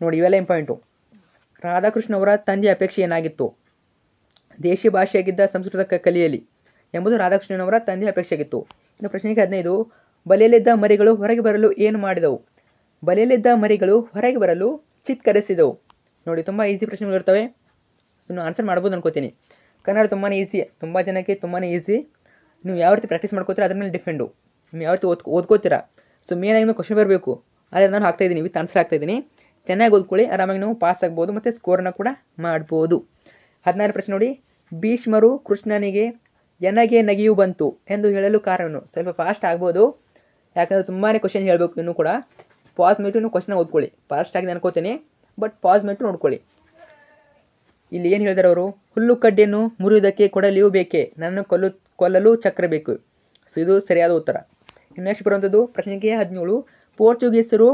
ನೋಡಿ, ಇವೆಲ್ಲ ಇಂಪಾರ್ಟೆಂಟು. ರಾಧಾಕೃಷ್ಣ ಅವರ ತಂದೆಯ ಅಪೇಕ್ಷೆ ಏನಾಗಿತ್ತು? ದೇಶಿ ಭಾಷೆಯಾಗಿದ್ದ ಸಂಸ್ಕೃತ ಕಲಿಯಲಿ ಎಂಬುದು ರಾಧಾಕೃಷ್ಣನವರ ತಂದೆಯ ಅಪೇಕ್ಷೆ ಆಗಿತ್ತು. ಇನ್ನು ಪ್ರಶ್ನೆ 15 ಬಲೆಯಲ್ಲಿದ್ದ ಮರಿಗಳು ಹೊರಗೆ ಬರಲು ಏನು ಮಾಡಿದವು? ಬಲೆಯಲ್ಲಿದ್ದ ಮರಿಗಳು ಹೊರಗೆ ಬರಲು ಚಿತ್ಕರಿಸಿದವು. ನೋಡಿ, ತುಂಬ ಈಸಿ ಪ್ರಶ್ನೆಗಳು ಇರ್ತವೆ. ಇನ್ನು ಆನ್ಸರ್ ಮಾಡ್ಬೋದು ಅನ್ಕೋತೀನಿ. ಕನ್ನಡ ತುಂಬಾ ಈಸಿ, ತುಂಬ ಜನಕ್ಕೆ ತುಂಬಾ ಈಸಿ. ನೀವು ಯಾವ ರೀತಿ ಪ್ರಾಕ್ಟೀಸ್ ಮಾಡ್ಕೋತೀರಾ ಅದ್ರ ಮೇಲೆ ಡಿಪೆಂಡು. ನೀವು ಯಾವ ರೀತಿ ಓದ್ಕೋತೀರಾ. ಸೊ ಮೇನಾಗಿ ನಿಮಗೆ ಕ್ವಶನ್ ಬರಬೇಕು, ಆದರೆ ನಾನು ಹಾಕ್ತಾಯಿದ್ದೀನಿ, ವಿತ್ ಆನ್ಸರ್ ಹಾಕ್ತಾಯಿದ್ದೀನಿ. ಚೆನ್ನಾಗಿ ಓದ್ಕೊಳ್ಳಿ, ಆರಾಮಾಗಿ ನೀವು ಪಾಸ್ ಆಗ್ಬೋದು ಮತ್ತು ಸ್ಕೋರನ್ನು ಕೂಡ ಮಾಡ್ಬೋದು. 16 ಪ್ರಶ್ನೆ ನೋಡಿ, ಭೀಷ್ಮರು ಕೃಷ್ಣನಿಗೆ ಎನಗೆ ನಗಿಯು ಬಂತು ಎಂದು ಹೇಳಲು ಕಾರಣನು? ಸ್ವಲ್ಪ ಫಾಸ್ಟ್ ಆಗ್ಬೋದು, ಯಾಕಂದರೆ ತುಂಬಾ ಕ್ವಶನ್ ಹೇಳಬೇಕು. ಇನ್ನೂ ಕೂಡ ಪಾಸ್ ಮಾಡಿಟ್ಟು ಇನ್ನೂ ಕ್ವಶನ್ ಓದ್ಕೊಳ್ಳಿ. ಫಾಸ್ಟ್ ಆಗಿ ಅನ್ಕೋತೀನಿ, ಬಟ್ ಪಾಸ್ ಮಾಡಿಟ್ಟು ನೋಡ್ಕೊಳ್ಳಿ. ಇಲ್ಲಿ ಏನು ಹೇಳಿದಾರೆ ಅವರು? ಹುಲ್ಲು ಕಡ್ಡಿಯನ್ನು ಮುರಿಯುವುದಕ್ಕೆ ಕೊಡಲಿಯೂ ಬೇಕೇ, ನನ್ನನ್ನು ಕೊಲ್ಲಲು ಚಕ್ರ ಬೇಕು. ಸೊ ಇದು ಸರಿಯಾದ ಉತ್ತರ. ನೆಕ್ಸ್ಟ್ ಬರುವಂಥದ್ದು ಪ್ರಶ್ನೆ 17 ಪೋರ್ಚುಗೀಸರು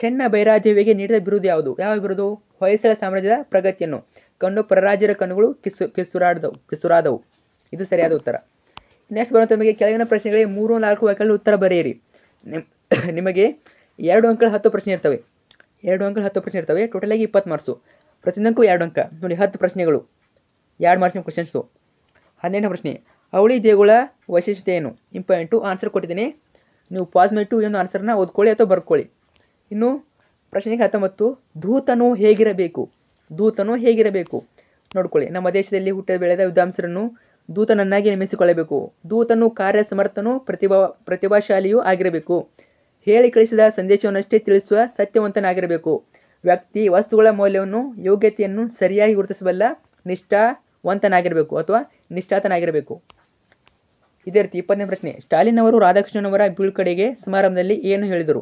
ಚೆನ್ನ ಬೈರಾದೇವಿಗೆ ನೀಡಿದ ಬಿರುದು ಯಾವುದು? ಯಾವ ಬಿರುದು? ಹೊಯ್ಸಳ ಸಾಮ್ರಾಜ್ಯದ ಪ್ರಗತಿಯನ್ನು ಕಂಡು ಪರರಾಜ್ಯರ ಕಣ್ಣುಗಳು ಕಿಸುರಾದವು. ಇದು ಸರಿಯಾದ ಉತ್ತರ. ನೆಕ್ಸ್ಟ್ ಬರುವಂಥ ನಿಮಗೆ ಕೆಳಗಿನ ಪ್ರಶ್ನೆಗಳಿಗೆ 3-4 ವಾಕ್ಯಗಳಲ್ಲಿ ಉತ್ತರ ಬರೆಯಿರಿ. ನಿಮಗೆ 2 ಅಂಕಗಳ 10 ಪ್ರಶ್ನೆ ಇರ್ತವೆ. 2 ಅಂಕಗಳ 10 ಪ್ರಶ್ನೆ ಇರ್ತವೆ. ಟೋಟಲಾಗಿ 20 ಮಾರ್ಕ್ಸು. ಪ್ರತಿಯೊಂದಕ್ಕೂ 2 ಅಂಕ ನೋಡಿ. 10 ಪ್ರಶ್ನೆಗಳು, 2 ಮಾರ್ಕ್ಸಿನ ಕ್ವಶನ್ಸು. 18ನೇ ಪ್ರಶ್ನೆ ಅವಳಿ ದೇಗುಲ ವೈಶಿಷ್ಟ್ಯತೆ ಏನು? ಇಂಪಾರ್ಟೆಂಟು. ಆನ್ಸರ್ ಕೊಟ್ಟಿದ್ದೀನಿ, ನೀವು ಪಾಸ್ ಮಾಡಿಟ್ಟು ಒಂದು ಆನ್ಸರ್ನ ಓದ್ಕೊಳ್ಳಿ ಅಥವಾ ಬರ್ಕೊಳ್ಳಿ. ಇನ್ನು ಪ್ರಶ್ನೆ 19 ದೂತನು ಹೇಗಿರಬೇಕು ನೋಡ್ಕೊಳ್ಳಿ. ನಮ್ಮ ದೇಶದಲ್ಲಿ ಹುಟ್ಟಿದ ಬೆಳೆದ ವಿದ್ವಾಂಸರನ್ನು ದೂತನನ್ನಾಗಿ ನೇಮಿಸಿಕೊಳ್ಳಬೇಕು. ದೂತನು ಕಾರ್ಯಸಮರ್ಥನೂ ಪ್ರತಿಭಾಶಾಲಿಯೂ ಆಗಿರಬೇಕು. ಹೇಳಿ ಕಳಿಸಿದ ಸಂದೇಶವನ್ನಷ್ಟೇ ತಿಳಿಸುವ ಸತ್ಯವಂತನಾಗಿರಬೇಕು. ವ್ಯಕ್ತಿ ವಸ್ತುಗಳ ಮೌಲ್ಯವನ್ನು ಯೋಗ್ಯತೆಯನ್ನು ಸರಿಯಾಗಿ ಗುರುತಿಸಬಲ್ಲ ನಿಷ್ಠಾವಂತನಾಗಿರಬೇಕು ಅಥವಾ ನಿಷ್ಠಾತನಾಗಿರಬೇಕು. ಇದೇ ರೀತಿ 20ನೇ ಪ್ರಶ್ನೆ ಸ್ಟಾಲಿನ್ ಅವರು ರಾಧಾಕೃಷ್ಣನವರ ಬೀಳ್ಕೊಡುಗೆ ಸಮಾರಂಭದಲ್ಲಿ ಏನು ಹೇಳಿದರು?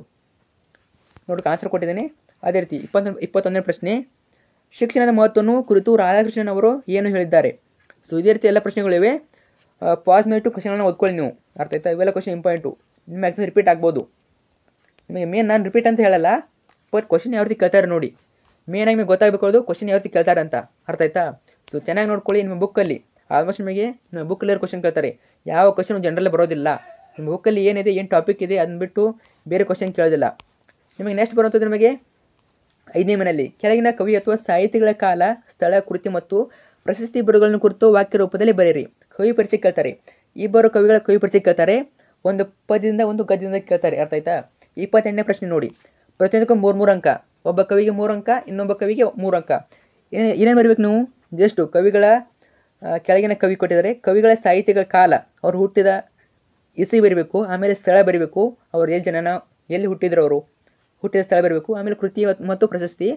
ನೋಡಿ ಆನ್ಸರ್ ಕೊಟ್ಟಿದ್ದೀನಿ. ಅದೇ ರೀತಿ 21ನೇ ಪ್ರಶ್ನೆ, ಶಿಕ್ಷಣದ ಮಹತ್ವವನ್ನು ಕುರಿತು ರಾಧಾಕೃಷ್ಣನ್ ಅವರು ಏನು ಹೇಳಿದ್ದಾರೆ? ಸೊ ಇದೇ ರೀತಿ ಎಲ್ಲ ಪ್ರಶ್ನೆಗಳಿವೆ. ಪಾಸ್ ಮಾಡಿಟ್ಟು ಕ್ವಶನ್ಗಳನ್ನ ಓದ್ಕೊಳ್ಳಿ ನೀವು, ಅರ್ಥ ಆಯ್ತಾ? ಇವೆಲ್ಲ ಕ್ವಶನ್ ಇಂಪಾರ್ಟೆಂಟು, ನಿಮ್ಮ ಎಕ್ಸಾಮ್ ರಿಪೀಟ್ ಆಗ್ಬೋದು. ನಿಮಗೆ ಮೇನ್ ನಾನು ರಿಪೀಟ್ ಅಂತ ಹೇಳಲ್ಲ, ಬಟ್ ಕ್ವಶನ್ ಯಾವ ರೀತಿ ಕೇಳ್ತಾರೆ ನೋಡಿ. ಮೇನಾಗಿ ನಿಮಗೆ ಗೊತ್ತಾಗಬೇಕು ಅದು ಕ್ವಶನ್ ಯಾವ ರೀತಿ ಕೇಳ್ತಾರೆ ಅಂತ, ಅರ್ಥ ಆಯ್ತಾ? ಸೊ ಚೆನ್ನಾಗಿ ನೋಡ್ಕೊಳ್ಳಿ. ನಿಮ್ಮ ಬುಕ್ಕಲ್ಲಿ ಆಲ್ಮೋಸ್ಟ್ ನಿಮಗೆ ಬುಕ್ಕಲ್ಲಿರೋ ಕ್ವಶನ್ ಕೇಳ್ತಾರೆ, ಯಾವ ಕ್ವಶನ್ ಜನರಲ್ಲೇ ಬರೋದಿಲ್ಲ. ನಿಮ್ಮ ಬುಕ್ಕಲ್ಲಿ ಏನಿದೆ, ಏನು ಟಾಪಿಕ್ ಇದೆ ಅದನ್ನ ಬಿಟ್ಟು ಬೇರೆ ಕ್ವಶನ್ ಕೇಳೋದಿಲ್ಲ. ನಿಮಗೆ ನೆಕ್ಸ್ಟ್ ಬರುವಂಥದ್ದು ನಿಮಗೆ 5ನೇ ಮನೆಯಲ್ಲಿ ಕೆಳಗಿನ ಕವಿ ಅಥವಾ ಸಾಹಿತಿಗಳ ಕಾಲ, ಸ್ಥಳ, ಕೃತಿ ಮತ್ತು ಪ್ರಶಸ್ತಿ ಬಿರುದುಗಳನ್ನು ಕುರಿತು ವಾಕ್ಯ ರೂಪದಲ್ಲಿ ಬರೆಯಿರಿ. ಕವಿ ಪರಿಚಯ ಕೇಳ್ತಾರೆ, ಇಬ್ಬರು ಕವಿಗಳ ಕವಿ ಪರಿಚಯ ಕೇಳ್ತಾರೆ, ಒಂದು ಪದ್ಯದಿಂದ ಒಂದು ಗದ್ಯದಿಂದ ಕೇಳ್ತಾರೆ, ಅರ್ಥ ಆಯ್ತಾ? 28ನೇ ಪ್ರಶ್ನೆ ನೋಡಿ, ಪ್ರತಿಯೊಂದಕ್ಕೂ 3 ಅಂಕ. ಒಬ್ಬ ಕವಿಗೆ 3 ಅಂಕ, ಇನ್ನೊಬ್ಬ ಕವಿಗೆ 3 ಅಂಕ. ಏನೇನು ಬರೀಬೇಕು ನೀವು? ಜಸ್ಟು ಕವಿಗಳ ಕೆಳಗಿನ ಕವಿ ಕೊಟ್ಟಿದ್ದಾರೆ, ಕವಿಗಳ ಸಾಹಿತಿಗಳ ಕಾಲ, ಅವ್ರು ಹುಟ್ಟಿದ ಇಸವಿ ಬರೀಬೇಕು, ಆಮೇಲೆ ಸ್ಥಳ ಬರೀಬೇಕು, ಅವ್ರು ಎಲ್ಲಿ ಹುಟ್ಟಿದ್ರು, ಅವರು ಹುಟ್ಟಿದ ಸ್ಥಳ ಬರಬೇಕು, ಆಮೇಲೆ ಕೃತಿ ಮತ್ತು ಪ್ರಶಸ್ತಿ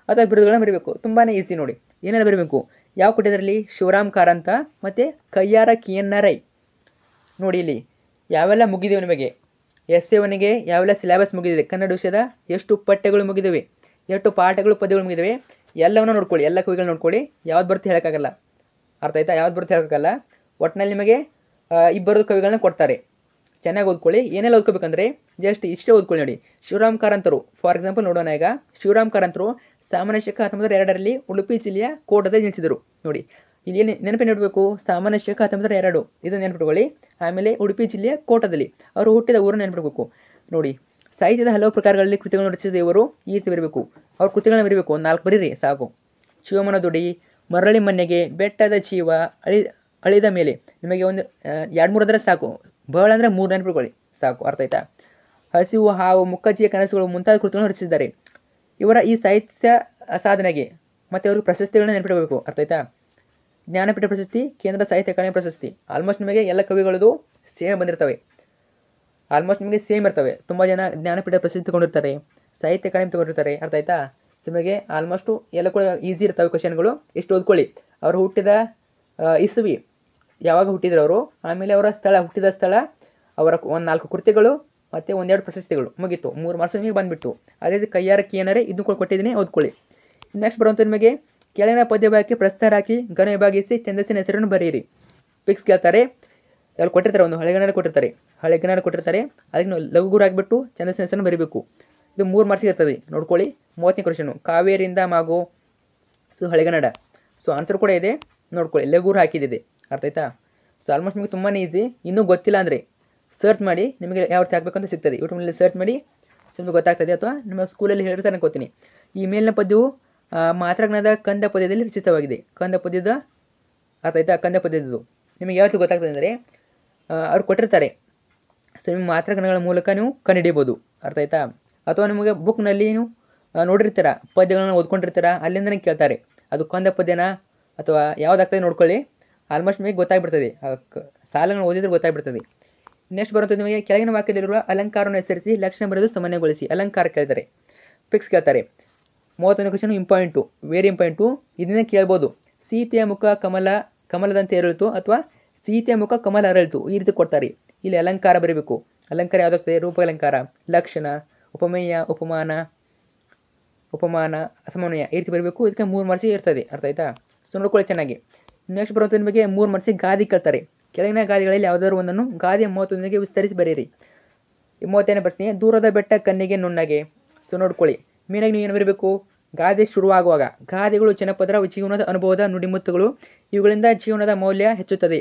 ಅಥವಾ ಬಿರುದುಗಳನ್ನ ಬರೀಬೇಕು. ತುಂಬಾ ಈಸಿ ನೋಡಿ. ಏನೆಲ್ಲ ಬರೀಬೇಕು? ಯಾವ ಕೊಟ್ಟಿದ್ರಲ್ಲಿ? ಶಿವರಾಮ್ ಕಾರಂತ ಮತ್ತು ಕಯ್ಯಾರ ಕಿಯನ್ನರೈ. ನೋಡಿ ಇಲ್ಲಿ ಯಾವೆಲ್ಲ ಮುಗಿದಿವೆ ನಿಮಗೆ. ಎಸ್ಸೆ1ಗೆ ಯಾವೆಲ್ಲ ಸಿಲೆಬಸ್ ಮುಗಿದಿದೆ, ಕನ್ನಡ ವಿಷಯದ ಎಷ್ಟು ಪಠ್ಯಗಳು ಮುಗಿದಿವೆ, ಎಷ್ಟು ಪಾಠಗಳು ಪದ್ಯಗಳು ಮುಗಿದಿವೆ, ಎಲ್ಲವನ್ನೂ ನೋಡ್ಕೊಳ್ಳಿ. ಎಲ್ಲ ಕವಿಗಳು ನೋಡ್ಕೊಳ್ಳಿ. ಯಾವ್ದು ಬರುತ್ತೆ ಹೇಳೋಕ್ಕಾಗಲ್ಲ, ಅರ್ಥ ಆಯ್ತಾ? ಯಾವ್ದು ಬರುತ್ತೆ ಹೇಳೋಕ್ಕಾಗಲ್ಲ. ಒಟ್ಟಿನಲ್ಲಿ ನಿಮಗೆ ಇಬ್ಬರದು ಕವಿಗಳನ್ನ ಕೊಡ್ತಾರೆ, ಚೆನ್ನಾಗಿ ಓದ್ಕೊಳ್ಳಿ. ಏನೆಲ್ಲ ಓದ್ಕೋಬೇಕಂದ್ರೆ ಜಸ್ಟ್ ಇಷ್ಟೇ ಓದ್ಕೊಳ್ಳಿ ನೋಡಿ. ಶಿವರಾಮ್ ಕಾರಂತರು ಫಾರ್ ಎಕ್ಸಾಂಪಲ್ ನೋಡೋಣ. ಈಗ ಶಿವರಾಮ್ ಕಾರಂತರು ಸಾಮಾನ್ಯ ಶಕ 1902ರಲ್ಲಿ ಉಡುಪಿ ಜಿಲ್ಲೆಯ ಕೋಟದಲ್ಲಿ ಜನಿಸಿದರು. ನೋಡಿ ಇಲ್ಲಿ ಏನು ನೆನಪಿಡಬೇಕು? ಸಾಮಾನ್ಯ ಶಕ 1902 ಇದನ್ನು ನೆನಪಿಟ್ಕೊಳ್ಳಿ. ಆಮೇಲೆ ಉಡುಪಿ ಜಿಲ್ಲೆಯ ಕೋಟದಲ್ಲಿ ಅವರು ಹುಟ್ಟಿದ ಊರನ್ನು ನೆನಪಿಡಬೇಕು. ನೋಡಿ, ಸಾಹಿತ್ಯದ ಹಲವು ಪ್ರಕಾರಗಳಲ್ಲಿ ಕೃತಿಗಳನ್ನು ರಚಿಸಿದ ಇವರು ಈ ರೀತಿ ಬರೀಬೇಕು. ಅವ್ರ ಕೃತಿಗಳನ್ನ ಬರೀಬೇಕು, ಒಂದು 4 ಬರೀರಿ ಸಾಕು. ಶಿವಮನ ದುಡಿ, ಮರಳಿ ಮನೆಗೆ, ಬೆಟ್ಟದ ಜೀವ, ಅಳಿದ ಮೇಲೆ. ನಿಮಗೆ ಒಂದು 2-3 ಅಂದರೆ ಸಾಕು, ಬಹಳ ಅಂದರೆ 3 ನೆನಪಿಟ್ಕೊಳ್ಳಿ ಸಾಕು, ಅರ್ಥ ಆಯ್ತಾ? ಹಸಿವು, ಹಾವು, ಮುಕ್ಕಜ್ಜಿಯ ಕನಸುಗಳು ಮುಂತಾದ ಕೃತಿಗಳನ್ನು ರಚಿಸಿದ್ದಾರೆ. ಇವರ ಈ ಸಾಹಿತ್ಯ ಸಾಧನೆಗೆ ಮತ್ತು ಅವ್ರಿಗೆ ಪ್ರಶಸ್ತಿಗಳನ್ನ ನೆನಪಿಡಬೇಕು, ಅರ್ಥ ಆಯ್ತಾ? ಜ್ಞಾನಪೀಠ ಪ್ರಶಸ್ತಿ, ಕೇಂದ್ರ ಸಾಹಿತ್ಯ ಅಕಾಡೆಮಿ ಪ್ರಶಸ್ತಿ. ಆಲ್ಮೋಸ್ಟ್ ನಿಮಗೆ ಎಲ್ಲ ಕವಿಗಳದು ಸೇಮ್ ಬಂದಿರ್ತವೆ, ಆಲ್ಮೋಸ್ಟ್ ನಿಮಗೆ ಸೇಮ್ ಇರ್ತವೆ. ತುಂಬ ಜನ ಜ್ಞಾನಪೀಠ ಪ್ರಶಸ್ತಿ ತಗೊಂಡಿರ್ತಾರೆ, ಸಾಹಿತ್ಯ ಅಕಾಡೆಮಿ ತಗೊಂಡಿರ್ತಾರೆ, ಅರ್ಥ ಆಯ್ತಾ? ನಿಮಗೆ ಆಲ್ಮೋಸ್ಟು ಎಲ್ಲ ಕೂಡ ಈಸಿ ಇರ್ತವೆ ಕ್ವಶನ್ಗಳು. ಇಷ್ಟು ಓದ್ಕೊಳ್ಳಿ. ಅವರು ಹುಟ್ಟಿದ ಇಸವಿ, ಯಾವಾಗ ಹುಟ್ಟಿದ್ರು ಅವರು, ಆಮೇಲೆ ಅವರ ಸ್ಥಳ, ಹುಟ್ಟಿದ ಸ್ಥಳ, ಅವರ ಒಂದು 4 ಕೃತಿಗಳು ಮತ್ತು 1-2 ಪ್ರಶಸ್ತಿಗಳು, ಮುಗೀತು. 3 ಮಾರ್ಕ್ಸ್ ನಿಮಗೆ ಬಂದುಬಿಟ್ಟು. ಅದೇ ರೀತಿ ಕೈಯಾರ ಕಿಯನ್ನರೈ ಇದನ್ನು ಕೂಡ ಕೊಟ್ಟಿದ್ದೀನಿ, ಓದ್ಕೊಳ್ಳಿ. ನೆಕ್ಸ್ಟ್ ಬರುವಂಥ ನಿಮಗೆ ಕೆಳಗಿನ ಪದ್ಯ ಭಾಗಕ್ಕೆ ಪ್ರಸ್ತಾರ ಹಾಕಿ ಘನ ವಿಭಾಗಿಸಿ ಛಂದಸ್ಸಿನ ಹೆಸರನ್ನು ಬರೆಯಿರಿ. ಪಿಕ್ಸ್ ಕೇಳ್ತಾರೆ, ಅಲ್ಲಿ ಕೊಟ್ಟಿರ್ತಾರೆ, ಒಂದು ಹಳೆಗನ್ನಡ ಕೊಟ್ಟಿರ್ತಾರೆ, ಅದಕ್ಕೆ ಲಘುಗುರು ಹಾಕಿಬಿಟ್ಟು ಛಂದಸ್ಸಿನ ಹೆಸರನ್ನು ಬರೀಬೇಕು. ಇದು 3 ಮಾರ್ಕ್ಸಿಗೆ ಇರ್ತದೆ, ನೋಡ್ಕೊಳ್ಳಿ. 30ನೇ ಕ್ವಶನು ಕಾವೇರಿಯಿಂದ ಮಾಗೋ, ಸೊ ಹಳೆಗನ್ನಡ. ಸೊ ಆನ್ಸರ್ ಕೂಡ ಇದೆ, ನೋಡ್ಕೊಳ್ಳಿ. ಲಘುಗುರು ಹಾಕಿದ್ದಿದೆ, ಅರ್ಥ ಆಯ್ತಾ? ಸೊ ಆಲ್ಮೋಸ್ಟ್ ನಿಮಗೆ ತುಂಬಾ ಈಸಿ. ಇನ್ನೂ ಗೊತ್ತಿಲ್ಲ ಅಂದರೆ ಸರ್ಚ್ ಮಾಡಿ, ನಿಮಗೆ ಯಾವ ರೀತಿ ಹಾಕಬೇಕಂತ ಸಿಗ್ತದೆ. ಯೂಟ್ಯೂಬ್ನಲ್ಲಿ ಸರ್ಚ್ ಮಾಡಿ, ನಿಮಗೆ ಗೊತ್ತಾಗ್ತದೆ, ಅಥವಾ ನಿಮ್ಮ ಸ್ಕೂಲಲ್ಲಿ ಹೇಳಿರ್ತಾರೆ ಅನ್ಕೋತೀನಿ. ಈ ಮೇಲಿನ ಪದ್ಯವು ಮಾತ್ರಜ್ಞಾನದ ಕಂದ ಪದ್ಯದಲ್ಲಿ ರಚಿತವಾಗಿದೆ. ಕಂದ ಪದ್ಯದ, ಅರ್ಥ ಆಯ್ತಾ? ಕಂದ ಪದ್ಯದ್ದು ನಿಮಗೆ ಯಾವ ರೀತಿ ಗೊತ್ತಾಗ್ತದೆ ಅಂದರೆ ಅವ್ರು ಕೊಟ್ಟಿರ್ತಾರೆ. ಸೊ ನಿಮ್ಮ ಮಾತ್ರಜ್ಞಾನಗಳ ಮೂಲಕ ನೀವು ಕಂಡುಹಿಡಿಬೋದು, ಅರ್ಥ ಆಯ್ತಾ? ಅಥವಾ ನಿಮಗೆ ಬುಕ್ನಲ್ಲಿ ನೀವು ನೋಡಿರ್ತೀರ, ಪದ್ಯಗಳನ್ನ ಓದ್ಕೊಂಡಿರ್ತೀರ, ಅಲ್ಲಿಂದನೇ ಕೇಳ್ತಾರೆ ಅದು ಕಂದ ಪದ್ಯನ ಅಥವಾ ಯಾವುದಾಗ್ತದೆ ನೋಡ್ಕೊಳ್ಳಿ. ಆಲ್ಮೋಸ್ಟ್ ನಿಮಗೆ ಗೊತ್ತಾಗ್ಬಿಡ್ತದೆ, ಸಾಲನ್ನು ಓದಿದ್ರೆ ಗೊತ್ತಾಗ್ಬಿಡ್ತದೆ. ನೆಕ್ಸ್ಟ್ ಬರುತ್ತದೆ ನಿಮಗೆ ಕೆಳಗಿನ ವಾಕ್ಯದಲ್ಲಿರುವ ಅಲಂಕಾರವನ್ನು ಹೆಸರಿಸಿ ಲಕ್ಷಣ ಬರೆದು ಸಮನ್ವಯಗೊಳಿಸಿ. ಅಲಂಕಾರ ಕೇಳ್ತಾರೆ, ಪಿಕ್ಸ್ ಕೇಳ್ತಾರೆ. 31ನೇ ಕ್ವಶನ್ ಇಂಪಾರ್ಟೆಂಟು, ವೆರಿ ಇಂಪಾರ್ಟೆಂಟು. ಇದನ್ನೇ ಕೇಳ್ಬೋದು. ಸೀತೆಯ ಮುಖ ಕಮಲದಂತೆ ಅರಳಿತು ಅಥವಾ ಸೀತೆಯ ಮುಖ ಕಮಲ ಅರಳಿತು, ಈ ರೀತಿ ಕೊಡ್ತಾರೆ. ಇಲ್ಲಿ ಅಲಂಕಾರ ಬರೀಬೇಕು. ಅಲಂಕಾರ ಯಾವುದಾಗ್ತದೆ? ರೂಪ ಅಲಂಕಾರ, ಲಕ್ಷಣ, ಉಪಮೇಯ, ಉಪಮಾನ, ಸಮನ್ವಯ, ಈ ರೀತಿ ಬರಬೇಕು. ಇದಕ್ಕೆ 3 ಮಾರ್ಕ್ಸಿಗೆ ಇರ್ತದೆ, ಅರ್ಥ ಆಯ್ತಾ? ಸೊ ನೋಡ್ಕೊಳ್ಳಿ ಚೆನ್ನಾಗಿ. ನೆಕ್ಸ್ಟ್ ಬರುವಂಥ ನಿಮಗೆ 3 ಮಾರ್ಕ್ಸಿಗೆ ಗಾದಿ ಕೇಳ್ತಾರೆ. ಕೆಳಗಿನ ಗಾದಿಗಳಲ್ಲಿ ಯಾವುದಾದ್ರು ಒಂದನ್ನು ಗಾದಿಯ 31ಗೆ ವಿಸ್ತರಿಸಿ ಬರೆಯಿರಿ. 35ನೇ ಪ್ರಶ್ನೆ ದೂರದ ಬೆಟ್ಟ ಕಣ್ಣಿಗೆ ನುಣ್ಣಗೆ. ಸೊ ನೋಡ್ಕೊಳ್ಳಿ, ಮೇನಾಗಿ ನೀವು ಏನು ಬರಬೇಕು? ಗಾದೆ ಶುರುವಾಗುವಾಗ ಗಾದೆಗಳು ಜನಪದರ ಜೀವನದ ಅನುಭವದ ನುಡಿಮುತ್ತುಗಳು, ಇವುಗಳಿಂದ ಜೀವನದ ಮೌಲ್ಯ ಹೆಚ್ಚುತ್ತದೆ.